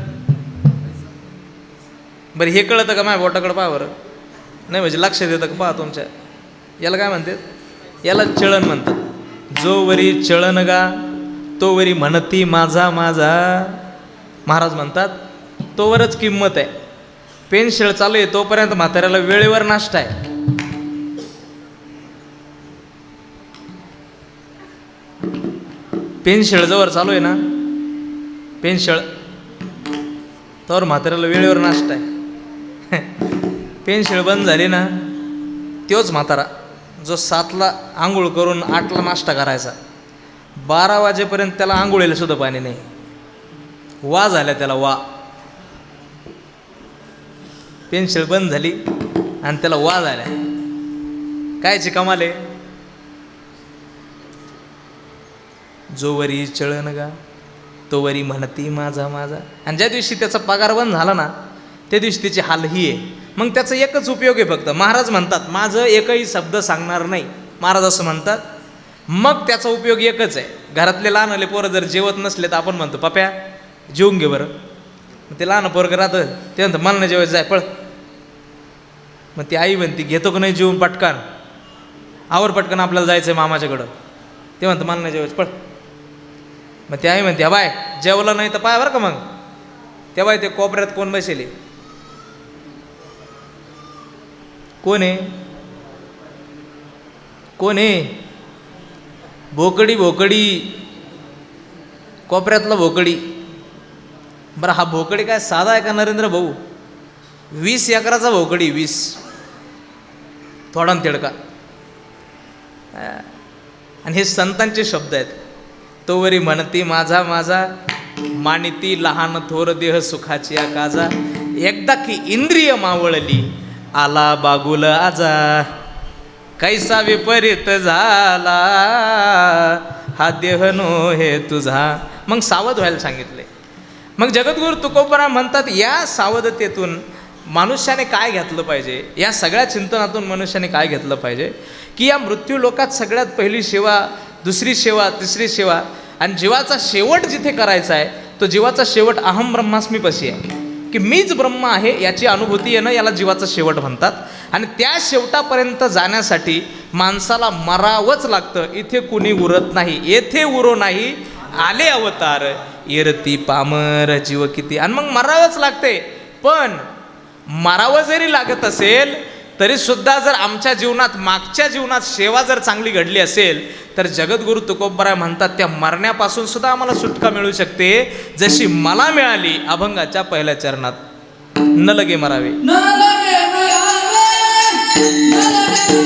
[SPEAKER 1] बरं हे कळतं का. माझ्या बोटाकडं पहा बरं. नाही म्हणजे लक्ष देतं का पहा तुमच्या. याला काय म्हणतात, याला चळण म्हणतात. जोवरी चळण गा तोवरी म्हणती माझा माझा. महाराज म्हणतात तोवरच किंमत आहे. पेन्शिल चालू आहे तोपर्यंत म्हाताऱ्याला वेळेवर नाश्ता आहे. पेन्शिल जवळ चालू आहे ना पेनशळ तर म्हाताऱ्याला वेळेवर नाश्ता आहे. पेनशळ बंद झाली ना, तोच म्हातारा जो 7ला आंघोळ करून 8ला नाश्ता करायचा, 12 वाजेपर्यंत त्याला आंघोळीला सुद्धा पाणी नाही. वा झाल्या त्याला वा. पेन्शिल बंद झाली आणि त्याला वा झाल्या. कायची कमाल आहे. जोवरी चळण गा तोवरी म्हणती माझा माझा. आणि ज्या दिवशी त्याचा पगार बंद झाला ना, त्या दिवशी त्याची हाल ही आहे. मग त्याचा एकच उपयोग आहे फक्त. महाराज म्हणतात माझं एकही शब्द सांगणार नाही, महाराज असं म्हणतात. मग त्याचा उपयोग एकच आहे. घरातले लहान आले पोरं जर जेवत नसले तर आपण म्हणतो पप्या जेवून घे बरं. मग ते लहान पोरगं राहतं, ते म्हणतं मला नाही जेवायचं, जाय पळ. मग ती आई म्हणते घेतो का नाही जेवून पटकन, आवर पटकन आपल्याला जायचं आहे मामाच्याकडं. ते म्हणतं मला नाही जेवायचं, पळ. मग ती आई म्हणते बाय जेवलं नाही तर पाय बरं का. मग तेव्हा ते कोपऱ्यात कोण बसेल, कोण आहे, कोण आहे. भोकडी भोकडी, कोपऱ्यातला भोकडी. बरं हा भोकडी काय साधा आहे का नरेंद्र भाऊ? 20 एकराचा भोकडी, 20 थोडा तिडका. आणि हे संतांचे शब्द आहेत. तोवरी म्हणती माझा माझा, मानिती लहान थोर देह सुखाची काजा. एकदा की इंद्रिय मावळली, आला बागुल आजा. कैसा विपरीत झाला हा देह नो हे तुझा. मग सावध व्हायला सांगितले. मग जगद्गुरु तुकोबराय म्हणतात या सावधतेतून मनुष्याने काय घेतलं पाहिजे, या सगळ्या चिंतनातून मनुष्याने काय घेतलं पाहिजे की या मृत्यू लोकात सगळ्यात पहिली सेवा, दुसरी सेवा, तिसरी सेवा, आणि जीवाचा शेवट जिथे करायचा आहे तो जीवाचा शेवट अहम ब्रह्मास्मीपाशी आहे. की मीच ब्रह्म आहे याची अनुभूती येणं याला जीवाचा शेवट म्हणतात. आणि त्या शेवटापर्यंत जाण्यासाठी माणसाला मरावंच लागतं. इथे कुणी उरत नाही, येथे उरो नाही आले अवतार, येरती पामर जीव किती. आणि मग मरावंच लागते. पण मरावं जरी लागत असेल तरी सुद्धा जर आमच्या जीवनात, मागच्या जीवनात सेवा जर चांगली घडली असेल तर जगद्गुरु तुकोबराय म्हणतात त्या मरण्यापासून सुद्धा आम्हाला सुटका मिळू शकते, जशी मला मिळाली अभंगाच्या पहिल्या चरणात. न लगे मरावे, न लगे मरावे, न लगे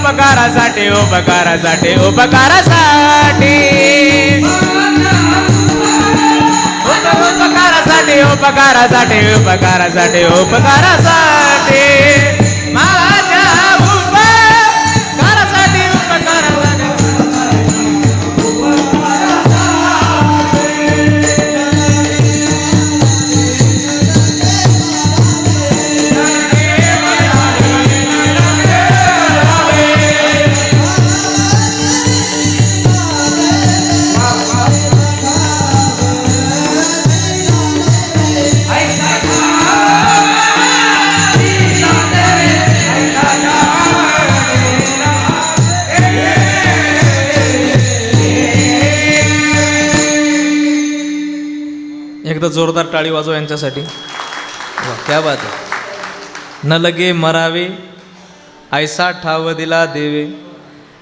[SPEAKER 1] उपकारासाठी उपकारासाठी उपकारासाठी उपकारासाठी उपकारासाठी उपकारासाठी उपकारासाठी माझ्या उपकारासाठी उपकारासाठी. एकदा जोरदार टाळी वाजव यांच्यासाठी. वा, क्या बात आहे. न लगे मरावे ऐसा ठाव दिला देवे.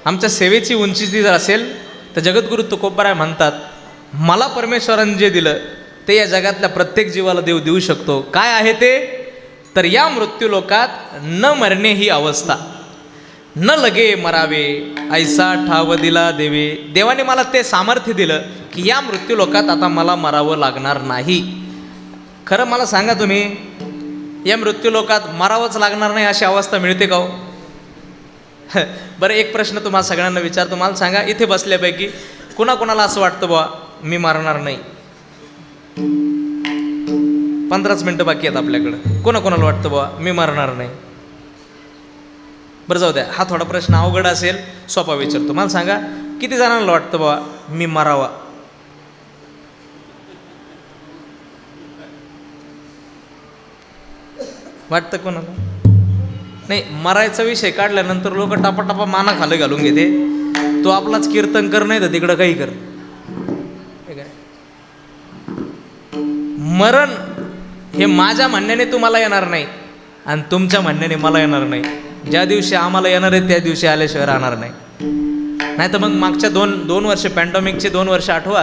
[SPEAKER 1] आमच्या सेवेची उंची जर असेल तर जगद्गुरु तुकोबाराय म्हणतात, मला परमेश्वराने जे दिलं ते या जगातल्या प्रत्येक जीवाला देव देऊ शकतो. काय आहे ते? तर या मृत्यू लोकात न मरणे ही अवस्था. न लगे मरावे ऐसा ठाव दिला देवे. देवाने मला ते सामर्थ्य दिलं की या मृत्यू लोकात आता मला मरावं लागणार नाही. खरं मला सांगा, तुम्ही या मृत्यू लोकात मरावंच लागणार नाही अशी अवस्था मिळते का हो? बरं, एक प्रश्न तुम्हाला सगळ्यांना विचारतो. मला सांगा, इथे बसल्यापैकी कुणाकुणाला असं वाटतं बा मी मरणार नाही? 15 मिनटं बाकी आहेत आपल्याकडं. कोणाकोणाला वाटतं बा मी मरणार नाही? बरं, जाऊ द्या, हा थोडा प्रश्न अवघड असेल, सोपा विचारतो. मला सांगा, किती जणांना वाटतं बा मी मरावा? वाटतं कोणाला? नाही, मरायचा विषय काढल्यानंतर लोक टापाटापा माना खाली घालून घेते. तो आपलाच कीर्तन कर, नाही तर तिकडं काही कर. मरण हे माझ्या म्हणण्याने तुम्हाला येणार नाही आणि तुमच्या म्हणण्याने मला येणार नाही. ज्या दिवशी आम्हाला येणार आहे त्या दिवशी आल्याशिवाय राहणार नाही. नाही तर मग मागच्या दोन वर्ष पॅन्डेमिकचे 2 वर्ष आठवा.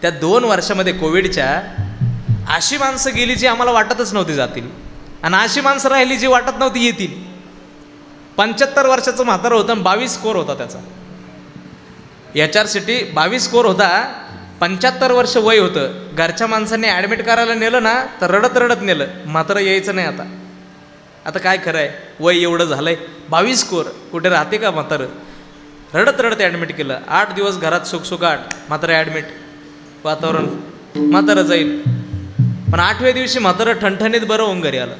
[SPEAKER 1] त्या 2 वर्षामध्ये कोविडच्या अशी माणसं गेली जी आम्हाला वाटतच नव्हती जातील, आणि अशी माणसं राहिली जी वाटत नव्हती येतील. 75 वर्षाचं म्हातारं होतं, 22 स्कोर होता त्याचा. HRCT 22 स्कोर होता. 75 वर्ष वय होतं. घरच्या माणसांनी ॲडमिट करायला नेलं ना तर रडत रडत नेलं. मात्र यायचं नाही. आता काय खरं आहे, वय एवढं झालं आहे, 22 स्कोर, कुठे राहते का म्हातारं? रडत रडत ॲडमिट केलं. 8 दिवस घरात सुखसुखाट, मात्र ॲडमिट. वातावरण, म्हातारं जाईल. पण 8व्या दिवशी म्हातारं ठणठणीत बरं होऊन घरी आलं.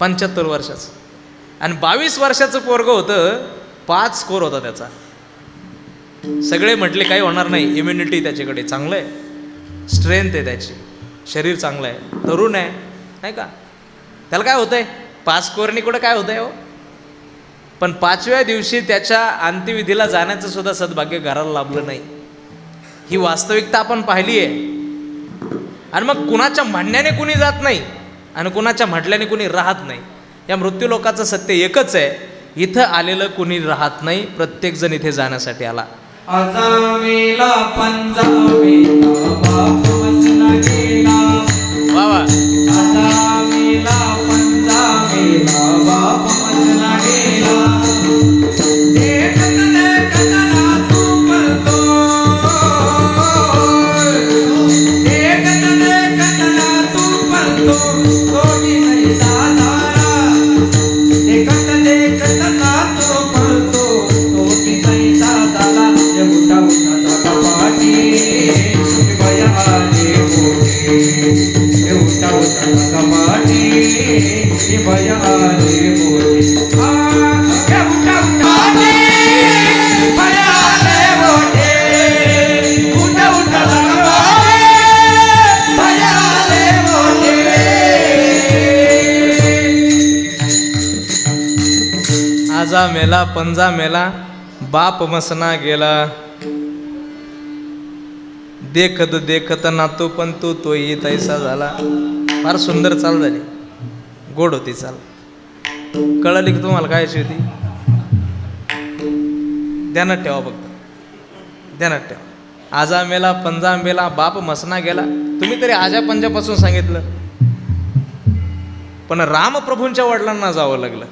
[SPEAKER 1] 75 वर्षाचं. आणि 22 वर्षाचं पोरगं होतं, 5 स्कोर होता त्याचा. सगळे म्हटले काही होणार नाही, इम्युनिटी त्याच्याकडे चांगलं आहे, स्ट्रेंथ आहे त्याची, शरीर चांगलं आहे, तरुण आहे, नाही का, त्याला काय होतंय, 5 स्कोरनी कुठं काय होतंय हो. पण 5व्या दिवशी त्याच्या अंत्यविधीला जाण्याचं सुद्धा सद्भाग्य घराला लाभलं नाही. ही वास्तविकता आपण पाहिली आहे. आणि मग कुणाच्या म्हणण्याने कुणी जात नाही आणि कुणाच्या म्हटल्याने कुणी राहत नाही. या मृत्यू लोकाचं सत्य एकच आहे, इथं आलेलं कुणी राहत नाही, प्रत्येकजण इथे जाण्यासाठी आला.
[SPEAKER 2] आजामेला पंजामेला बाप वसला गेला.
[SPEAKER 1] वा वा.
[SPEAKER 2] आजामेला पंजामेला बाप वसला गेला. देखत देखत ना तू पलतो, देखत देखत ना तू पलतो, कोणी नाही साधारा. देखत देखत ना तू पलतो, कोणी नाही साधारा. उठा उठा कपाटी भया आले मोठे, उठा उठा कपाटी भया आले मोठे. उठा उठा भया आले मोठे, उठा उठा कपाटी भया आले मोठे.
[SPEAKER 1] आजा मेला पंजा मेला बाप मसना गेला. देखत देखत नातो पण तोही तैसा झाला. फार सुंदर चाल झाली, गोड होती चाल. कळली की तुम्हाला काय अशी होती? ध्यानात ठेवा, फक्त ध्यानात ठेवा. आजा मेला पंजा मेला बाप मसना गेला. तुम्ही तरी आजा पंजापासून सांगितलं, पण रामप्रभूंच्या वडिलांना जावं लागलं.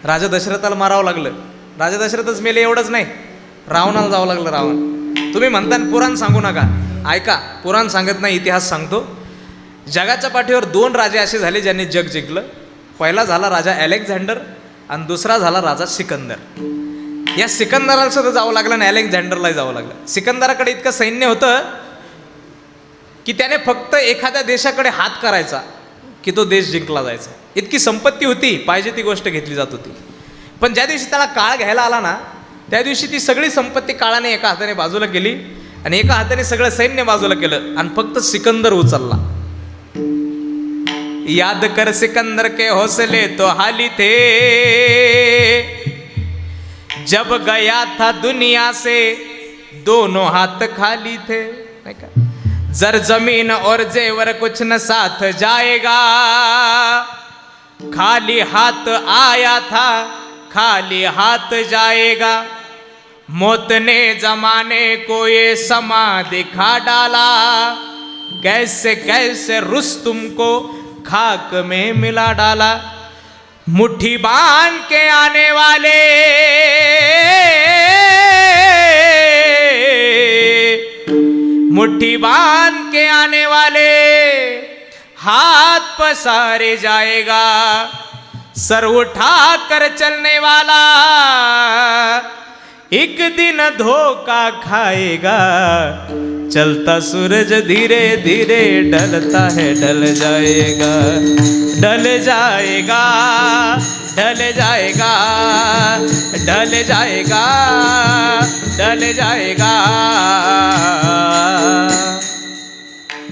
[SPEAKER 1] राजा दशरथाला मारावं लागलं. राजा दशरथच मेले एवढंच नाही, रावणाला जावं लागलं. रावण. तुम्ही म्हणता पुराण सांगू नका, ऐका, पुराण सांगत नाही, इतिहास सांगतो. जगाच्या पाठीवर 2 राजे असे झाले ज्यांनी जग जिंकलं. पहिला झाला राजा अलेक्झांडर आणि दुसरा झाला राजा सिकंदर. या सिकंदराला सुद्धा जावं लागलं आणि अलेक्झांडरलाही जावं लागलं. सिकंदराकडे इतकं सैन्य होतं की त्याने फक्त एखाद्या देशाकडे हात करायचा की तो देश जिंकला जायचा. इतकी संपत्ती होती, पाहिजे ती गोष्ट घेतली जात होती. पण ज्या दिवशी त्याला काळ घ्यायला आला ना, त्या दिवशी ती सगळी संपत्ती काळाने एका हाताने बाजूला केली आणि एका हाताने सगळं सैन्य बाजूला केलं आणि फक्त सिकंदर उचलला. याद कर सिकंदर के हौसले तो हाली थे, जब गया था दुनिया से दोनों हाथ खाली थे. नाही का, जर जमीन और जेवर कुछ न साथ जाएगा, खाली हाथ आया था खाली हाथ जाएगा। मौत ने जमाने को ये समा दिखा डाला, कैसे कैसे रुस्तुम को खाक में मिला डाला। मुट्ठी बांध के आने वाले मुट्ठी बांध के आने वाले हाथ पसारे जाएगा। सर उठा कर चलने वाला एक दिन धोखा खाएगा। चलता सूरज धीरे धीरे ढलता है, ढल जाएगा ढल जाएगा ढल जाएगा ढल जाएगा ढल जाएगा।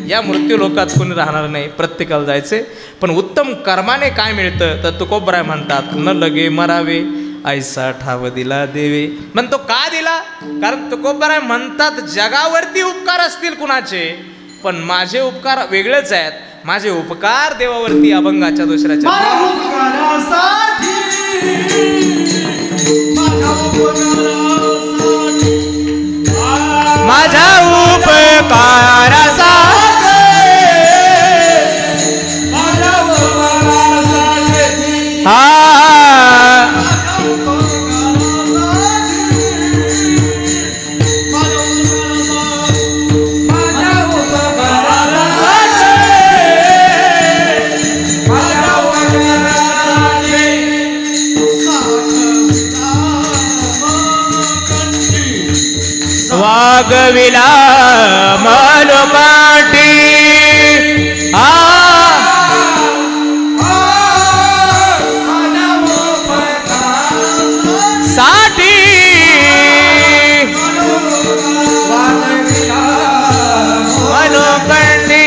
[SPEAKER 1] या मृत्यू लोकात कोणी राहणार नाही, प्रत्येकाला जायचे। पण उत्तम कर्माने काय मिळतं तर तुकोबराय म्हणतात, न लगे मरावे ऐसा ठाव दिला देवे। म्हणतो का दिला? कारण तुकोबराय म्हणतात जगावरती उपकार असतील कुणाचे, पण माझे उपकार वेगळेच आहेत। माझे उपकार देवावरती अभंगाच्या दुसऱ्याच्या माझ्या उपकारासाठी वागविला मलकाटी साठी मलकंडी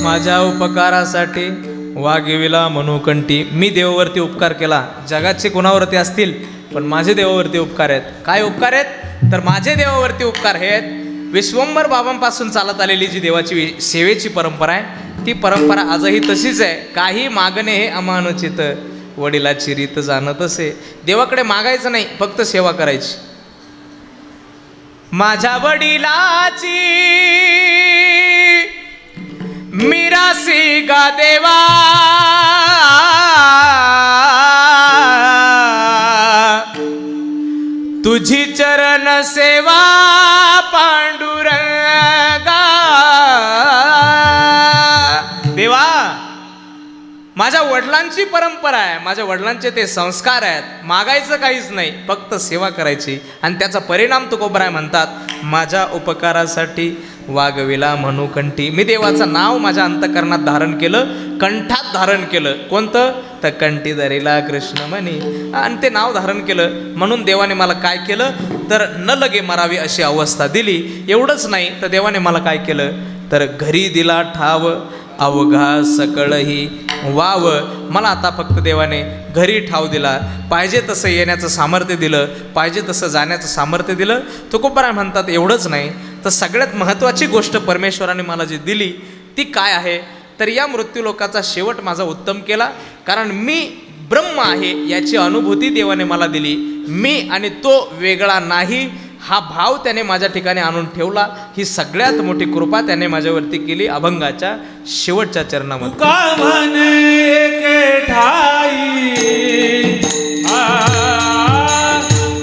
[SPEAKER 1] माझ्या उपकारासाठी वागिविला मनुकंठी। मी देवावरती उपकार केला, जगाचे कोणावरती असतील पण माझे देवावरती उपकार आहेत। काय उपकार आहेत? तर माझे देवावरती उपकार आहेत विश्वंभर बाबांपासून चालत आलेली जी देवाची सेवेची परंपरा आहे, ती परंपरा आजही तशीच आहे। काही मागणे हे अमानुचित, वडिलाची रीत जाणत असे। देवाकडे मागायचं नाही, फक्त सेवा करायची। माझ्या वडिलाची मिरासी गा देवा, तुझी चरण सेवा पांडुरंगा। देवा, माझ्या वडिलांची परंपरा आहे, माझ्या वडिलांचे ते संस्कार आहेत। मागायचं काहीच नाही, फक्त सेवा करायची, आणि त्याचा परिणाम तुकोबराय म्हणतात, माझ्या उपकारासाठी वागविला मनुकंठी। मी देवाचं नाव माझ्या अंतकरणात धारण केलं, कंठात धारण केलं। कोणतं? तर कंठी धरिला कृष्णमणी, आणि ते नाव धारण केलं म्हणून देवाने मला काय केलं तर न लगे मरावी अशी अवस्था दिली। एवढंच नाही तर देवाने मला काय केलं तर घरी दिला ठाव, अवघा सकळही वाव। मला आता फक्त देवाने घरी ठाव दिला, पाहिजे तसं येण्याचं सामर्थ्य दिलं, पाहिजे तसं जाण्याचं सामर्थ्य दिलं। तुकोबराय म्हणतात एवढंच नाही तर सगळ्यात महत्त्वाची गोष्ट परमेश्वराने मला जी दिली ती काय आहे तर या मृत्यूलोकाचा शेवट माझा उत्तम केला। कारण मी ब्रह्म आहे याची अनुभूती देवाने मला दिली। मी आणि तो वेगळा नाही हा भाव त्याने माझ्या ठिकाणी आणून ठेवला। ही सगळ्यात मोठी कृपा त्याने माझ्यावरती केली अभंगाच्या शेवटच्या चरणामध्ये।
[SPEAKER 2] तुका म्हणे के ठाई,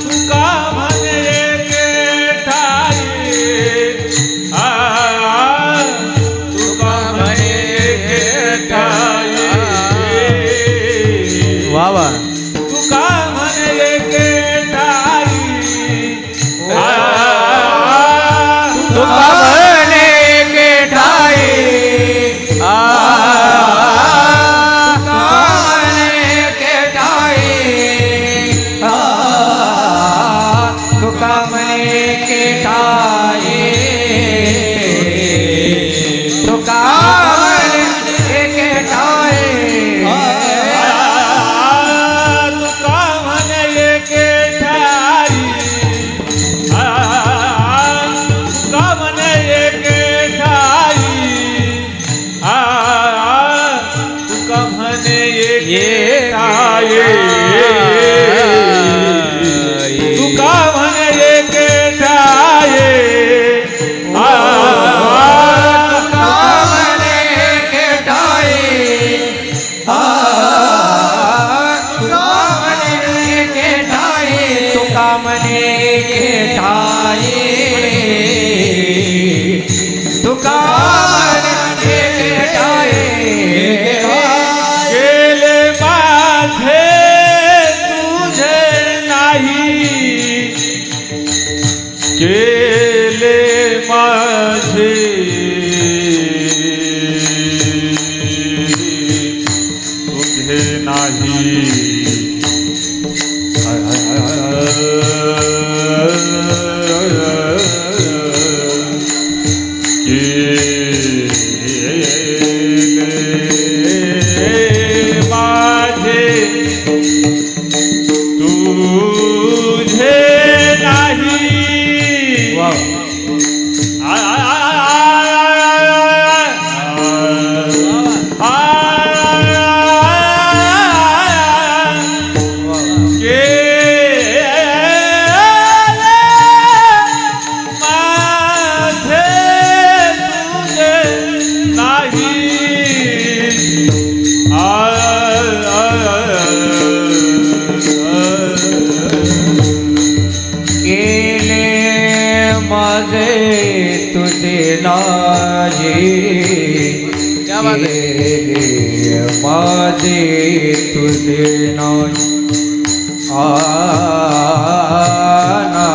[SPEAKER 2] तुका म्हणे के माझे तुझे नाही
[SPEAKER 1] क्या बात है.
[SPEAKER 2] केले माझे तुझे नाही आना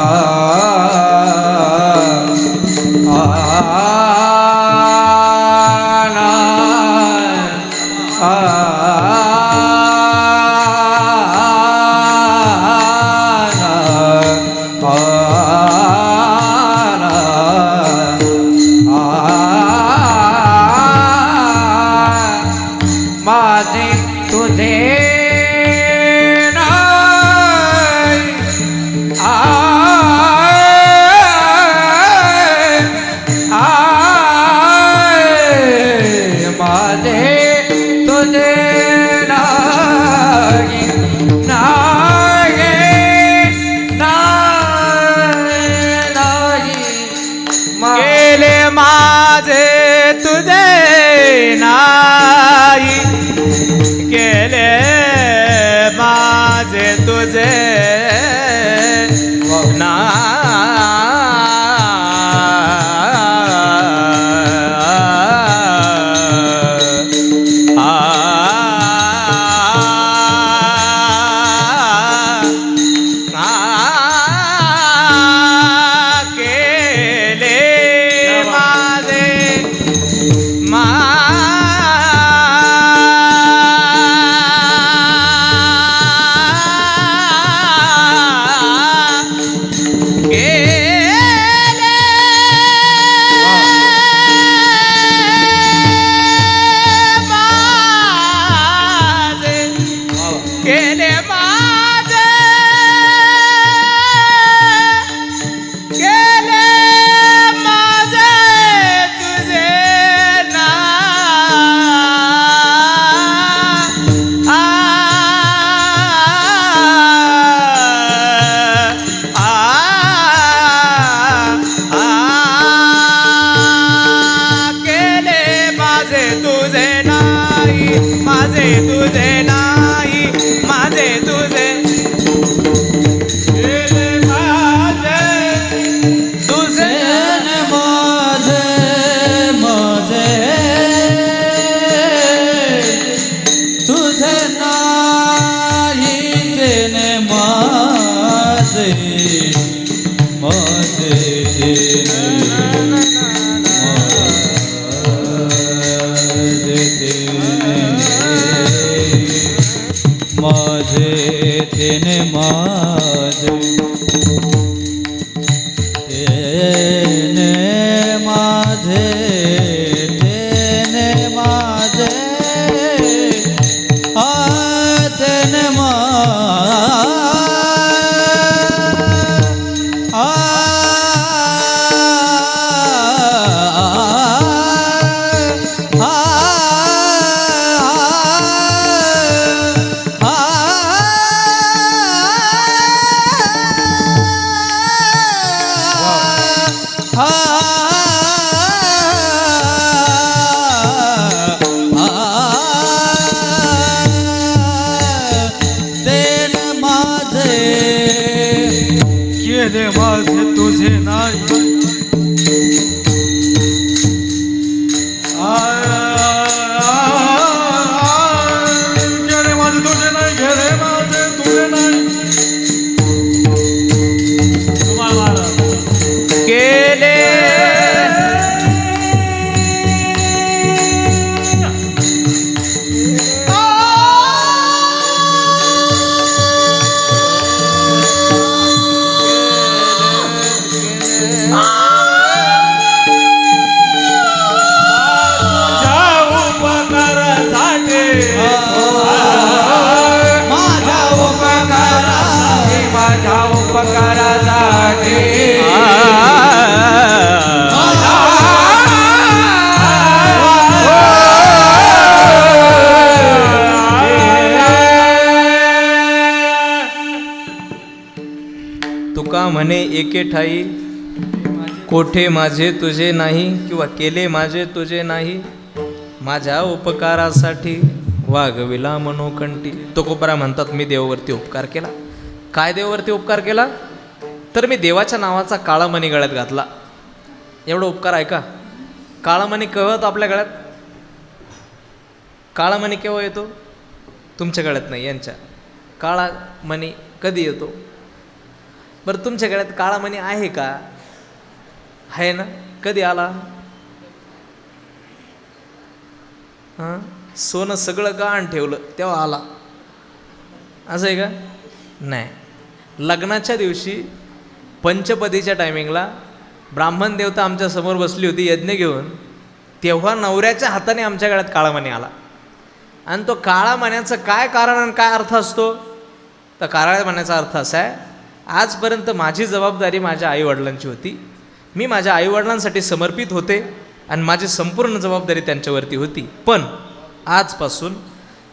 [SPEAKER 2] माझे तुझे नाही माझे तुझे नाही
[SPEAKER 1] केले माझे तुझे नाही केले माझे तुझे माझे तुझे नाही माझे तुझे केले माझे तुझे
[SPEAKER 2] माझे माझे तुझे नाही केले माझे माझे माझे तेने माझे तेने माझे तेने माझे तेने केले माझे तुझे नाही केले माझे तुझे नाही केले माझे तुझे नाही
[SPEAKER 1] केले तुका म्हणे एके ठाई कोठे माझे तुझे नाही किंवा केले माझे तुझे नाही माझ्या उपकारासाठी वागविला मनोकंठी. तुकोबरा म्हणतात मी देवावरती उपकार केला. काय देवावरती उपकार केला तर मी देवाच्या नावाचा काळा मणी गळ्यात घातला. एवढा उपकार आहे का? काळा मणी केव्हा येतो आपल्या गळ्यात? काळा मणी केव्हा येतो? तुमच्या गळ्यात नाही, यांच्या. काळा मणी कधी येतो? बरं तुमच्या गळ्यात काळा मणी आहे का? आहे ना? कधी आला? हां, सोनं सगळं गहाण ठेवलं तेव्हा आला, असं आहे का? नाही. लग्नाच्या दिवशी पंचपदीच्या टायमिंगला ब्राह्मण देवता आमच्या समोर बसली होती यज्ञ घेऊन, तेव्हा नवऱ्याच्या हाताने आमच्या गळ्यात काळा मणी आला. आणि तो काळा मण्याचं काय कारण आणि काय अर्थ असतो? तर काळा मण्याचा अर्थ असा आहे, आजपर्यंत माझी जबाबदारी माझ्या आईवडिलांची होती. मी माझ्या आईवडिलांसाठी समर्पित होते आणि माझी संपूर्ण जबाबदारी त्यांच्यावरती होती. पण आजपासून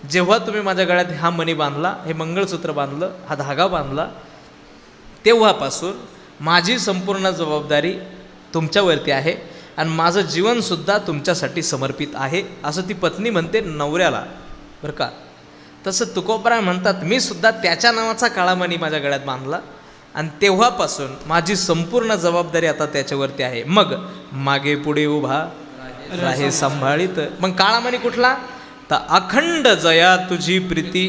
[SPEAKER 1] जेव्हा तुम्ही माझ्या गळ्यात हा मणी बांधला, हे मंगळसूत्र बांधलं, हा धागा बांधला, तेव्हापासून माझी संपूर्ण जबाबदारी तुमच्यावरती आहे आणि माझं जीवनसुद्धा तुमच्यासाठी समर्पित आहे, असं ती पत्नी म्हणते नवऱ्याला, बरं का. तसं तुकोबराय म्हणतात, मी सुद्धा त्याच्या नावाचा काळा मणी माझ्या गळ्यात बांधला आणि तेव्हापासून माझी संपूर्ण जबाबदारी आता त्याच्यावरती आहे. मग मागे पुढे उभा राहे सांभाळीत. मग काळा मणी कुठला? तर अखंड जया तुझी प्रीती,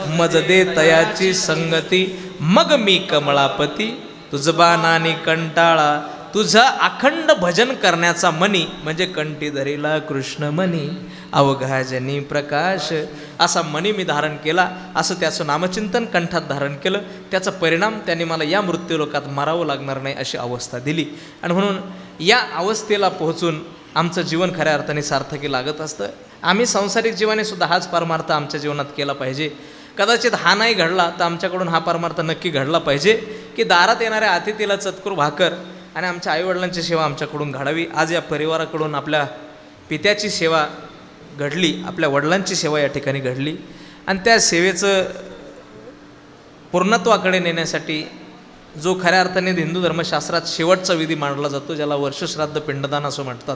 [SPEAKER 1] मज दे तयाची संगती, मग मी कमळापती, तुझबानानी कंटाळा, तुझं अखंड भजन करण्याचा मणी म्हणजे कंठी धरीला कृष्ण मणी, अवघा जनी प्रकाश, असा मणी मी धारण केला. असं त्याचं नामचिंतन कंठात धारण केलं. त्याचा परिणाम त्यांनी मला या मृत्यूलोकात मरावं लागणार नाही अशी अवस्था दिली. आणि म्हणून या अवस्थेला पोहोचून आमचं जीवन खऱ्या अर्थाने सार्थकी लागत असतं. आम्ही सांसारिक जीवाने सुद्धा हाच परमार्थ आमच्या जीवनात केला पाहिजे. कदाचित हा नाही घडला तर आमच्याकडून हा परमार्थ नक्की घडला पाहिजे की दारात येणाऱ्या अतिथीला चतकुर भाकर आणि आमच्या आईवडिलांची सेवा आमच्याकडून घडावी. आज या परिवाराकडून आपल्या पित्याची सेवा घडली, आपल्या वडिलांची सेवा या ठिकाणी घडली आणि त्या सेवेचं पूर्णत्वाकडे नेण्यासाठी जो खऱ्या अर्थाने हिंदू धर्मशास्त्रात शेवटचा विधी मांडला जातो, ज्याला वर्षश्राद्ध पिंडदान असं म्हणतात,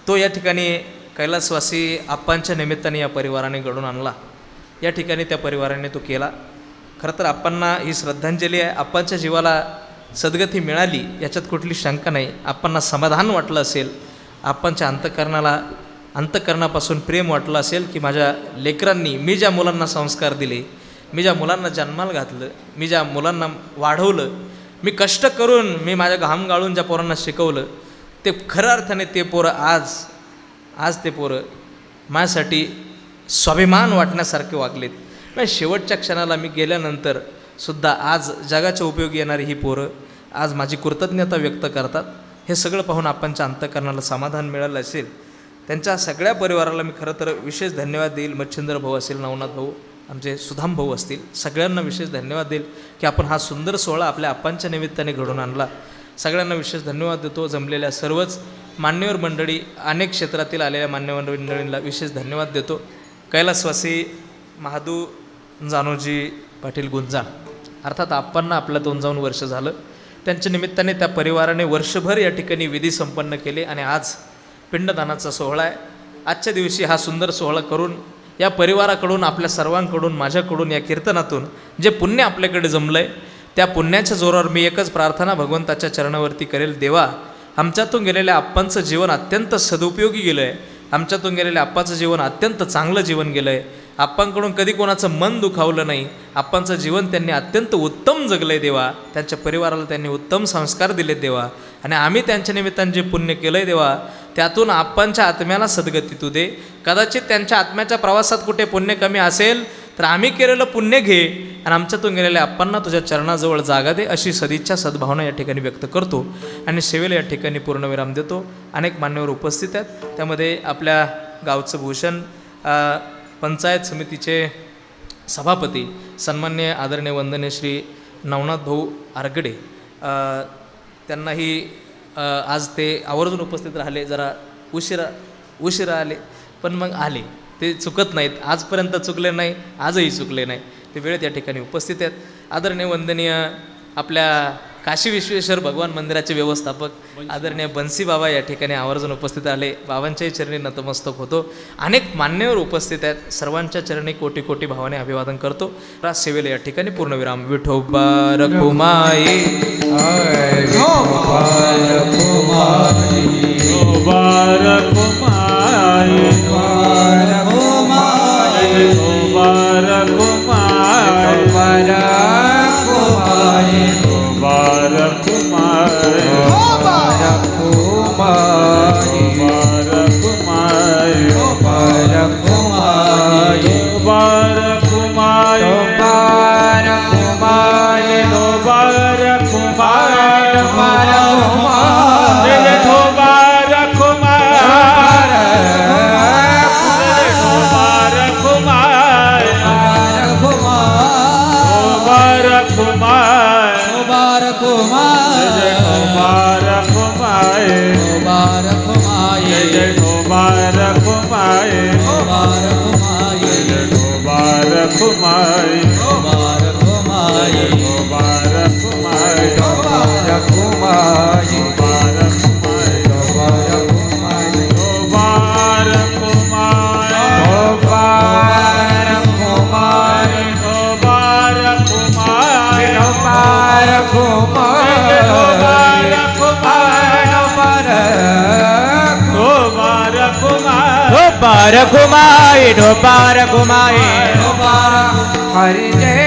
[SPEAKER 1] तो या ठिकाणी कैलासवासी आप्पांच्या निमित्ताने या परिवाराने घडून आणला. या ठिकाणी त्या परिवाराने तो केला. खरं तर आप्पांना ही श्रद्धांजली आहे. आप्पांच्या जीवाला सद्गती मिळाली याच्यात कुठली शंका नाही. आप्पांना समाधान वाटलं असेल, आप्पांच्या अंतःकरणापासून प्रेम वाटलं असेल की माझ्या लेकरांनी, मी ज्या मुलांना संस्कार दिले, मी ज्या मुलांना जन्माला घातलं, मी ज्या मुलांना वाढवलं, मी कष्ट करून, मी माझ्या घाम गाळून ज्या पोरांना शिकवलं, ते खऱ्या अर्थाने ते पोरं आज ते पोरं माझ्यासाठी स्वाभिमान वाटण्यासारखे वागलेत. म्हणजे शेवटच्या क्षणाला मी गेल्यानंतर सुद्धा आज जगाच्या उपयोगी येणारी ही पोरं आज माझी कृतज्ञता व्यक्त करतात. हे सगळं पाहून आपणच्या अंतःकरणाला समाधान मिळालं असेल. त्यांच्या सगळ्या परिवाराला मी खरं तर विशेष धन्यवाद देईल. मच्छिंद्र भाऊ असेल, नवनाथ भाऊ, आमचे सुधाम भाऊ असतील, सगळ्यांना विशेष धन्यवाद देईल की आपण हा सुंदर सोहळा आपल्या आप्पांच्या निमित्ताने घडून आणला. सगळ्यांना विशेष धन्यवाद देतो. जमलेल्या सर्वच मान्यवर मंडळी, अनेक क्षेत्रातील आलेल्या मान्यवर मंडळींना विशेष धन्यवाद देतो. कैलासवासी महादू जानोजी पाटील गुंजाळ, अर्थात आप्पांना आपल्यातून जाऊन वर्ष झालं. त्यांच्या निमित्ताने त्या परिवाराने वर्षभर या ठिकाणी विधी संपन्न केले आणि आज पिंडदानाचा सोहळा आहे. आजच्या दिवशी हा सुंदर सोहळा करून या परिवाराकडून, आपल्या सर्वांकडून, माझ्याकडून, या कीर्तनातून जे पुण्य आपल्याकडे जमलं आहे, त्या पुण्याच्या जोरावर मी एकच प्रार्थना भगवंताच्या चरणावरती करेल, देवा आमच्यातून गेलेल्या आप्पांचं जीवन अत्यंत सदुपयोगी गेलं आहे, आमच्यातून गेलेल्या आप्पाचं जीवन अत्यंत चांगलं जीवन गेलं आहे, आप्पांकडून कधी कोणाचं मन दुखावलं नाही, आप्पांचं जीवन त्यांनी अत्यंत उत्तम जगलं आहे देवा, त्यांच्या परिवाराला त्यांनी उत्तम संस्कार दिलेत देवा, आणि आम्ही त्यांच्या निमित्ताने जे पुण्य केलं आहे देवा, त्यातून आप्पांच्या आत्म्याला सद्गती तू दे. कदाचित त्यांच्या आत्म्याच्या प्रवासात कुठे पुण्य कमी असेल तर आम्ही केलेलं पुण्य घे आणि आमच्यातून गेलेल्या आप्पांना तुझ्या चरणाजवळ जागा दे, अशी सदिच्छा सद्भावना या ठिकाणी व्यक्त करतो आणि सेवेला या ठिकाणी पूर्णविराम देतो. अनेक मान्यवर उपस्थित आहेत, त्यामध्ये आपल्या गावचं भूषण, पंचायत समितीचे सभापती सन्मान्य आदरणीय वंदनीय श्री नवनाथ भाऊ आरगडे, त्यांनाही आज ते आवर्जून उपस्थित राहिले. जरा उशिरा आले, पण मग आले, ते चुकत नाहीत, आजपर्यंत चुकले नाही, आजही चुकले नाही, ते वेळेत या ठिकाणी उपस्थित आहेत. आदरणीय वंदनीय आपल्या काशी विश्वेश्वर भगवान मंदिराचे व्यवस्थापक आदरणीय बन्सी बाबा या ठिकाणी आवर्जून उपस्थित आले. बाबांच्याही चरणी नतमस्तक होतो. अनेक मान्यवर उपस्थित आहेत, सर्वांच्या चरणी कोटी कोटी भावाने अभिवादन करतो. सेवेला या ठिकाणी पूर्णविराम. विठोबा रखुमाई,
[SPEAKER 2] विठोबा रखुमाई. रखुमाए
[SPEAKER 3] ढोबा रखुमाए
[SPEAKER 2] जय ढोबा रखुमाए
[SPEAKER 3] ढोबा रखुमाए
[SPEAKER 2] ढोबा रखुमाए
[SPEAKER 3] ढोबा रखुमाए
[SPEAKER 2] ढोबा रखुमाए
[SPEAKER 3] ढोबा रखुमाए
[SPEAKER 2] ढोबा रखुमाए
[SPEAKER 3] ढोबा रखुमाए
[SPEAKER 2] ढोबा रखुमाए
[SPEAKER 3] ढोबा रखुमाए
[SPEAKER 2] ढोबा रखुमाए
[SPEAKER 3] ढोबा रखुमाए
[SPEAKER 2] ढोबा रखुमाए
[SPEAKER 3] ढोबा रखुमाए
[SPEAKER 2] ढोबा
[SPEAKER 3] हरि जय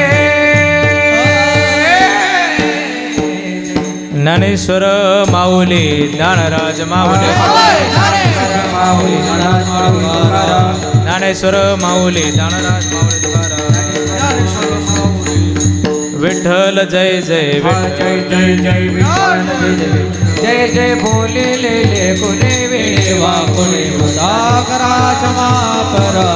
[SPEAKER 1] ज्ञानेश्वर माऊली ज्ञानराज माऊली ज्ञानेश्वर माऊली ज्ञानराज माऊली विठ्ठल जय जय
[SPEAKER 3] जय जय जय विठ्ठल जय जय बोले ले कुले वेळे वा कुले मुदा करा क्षमा परा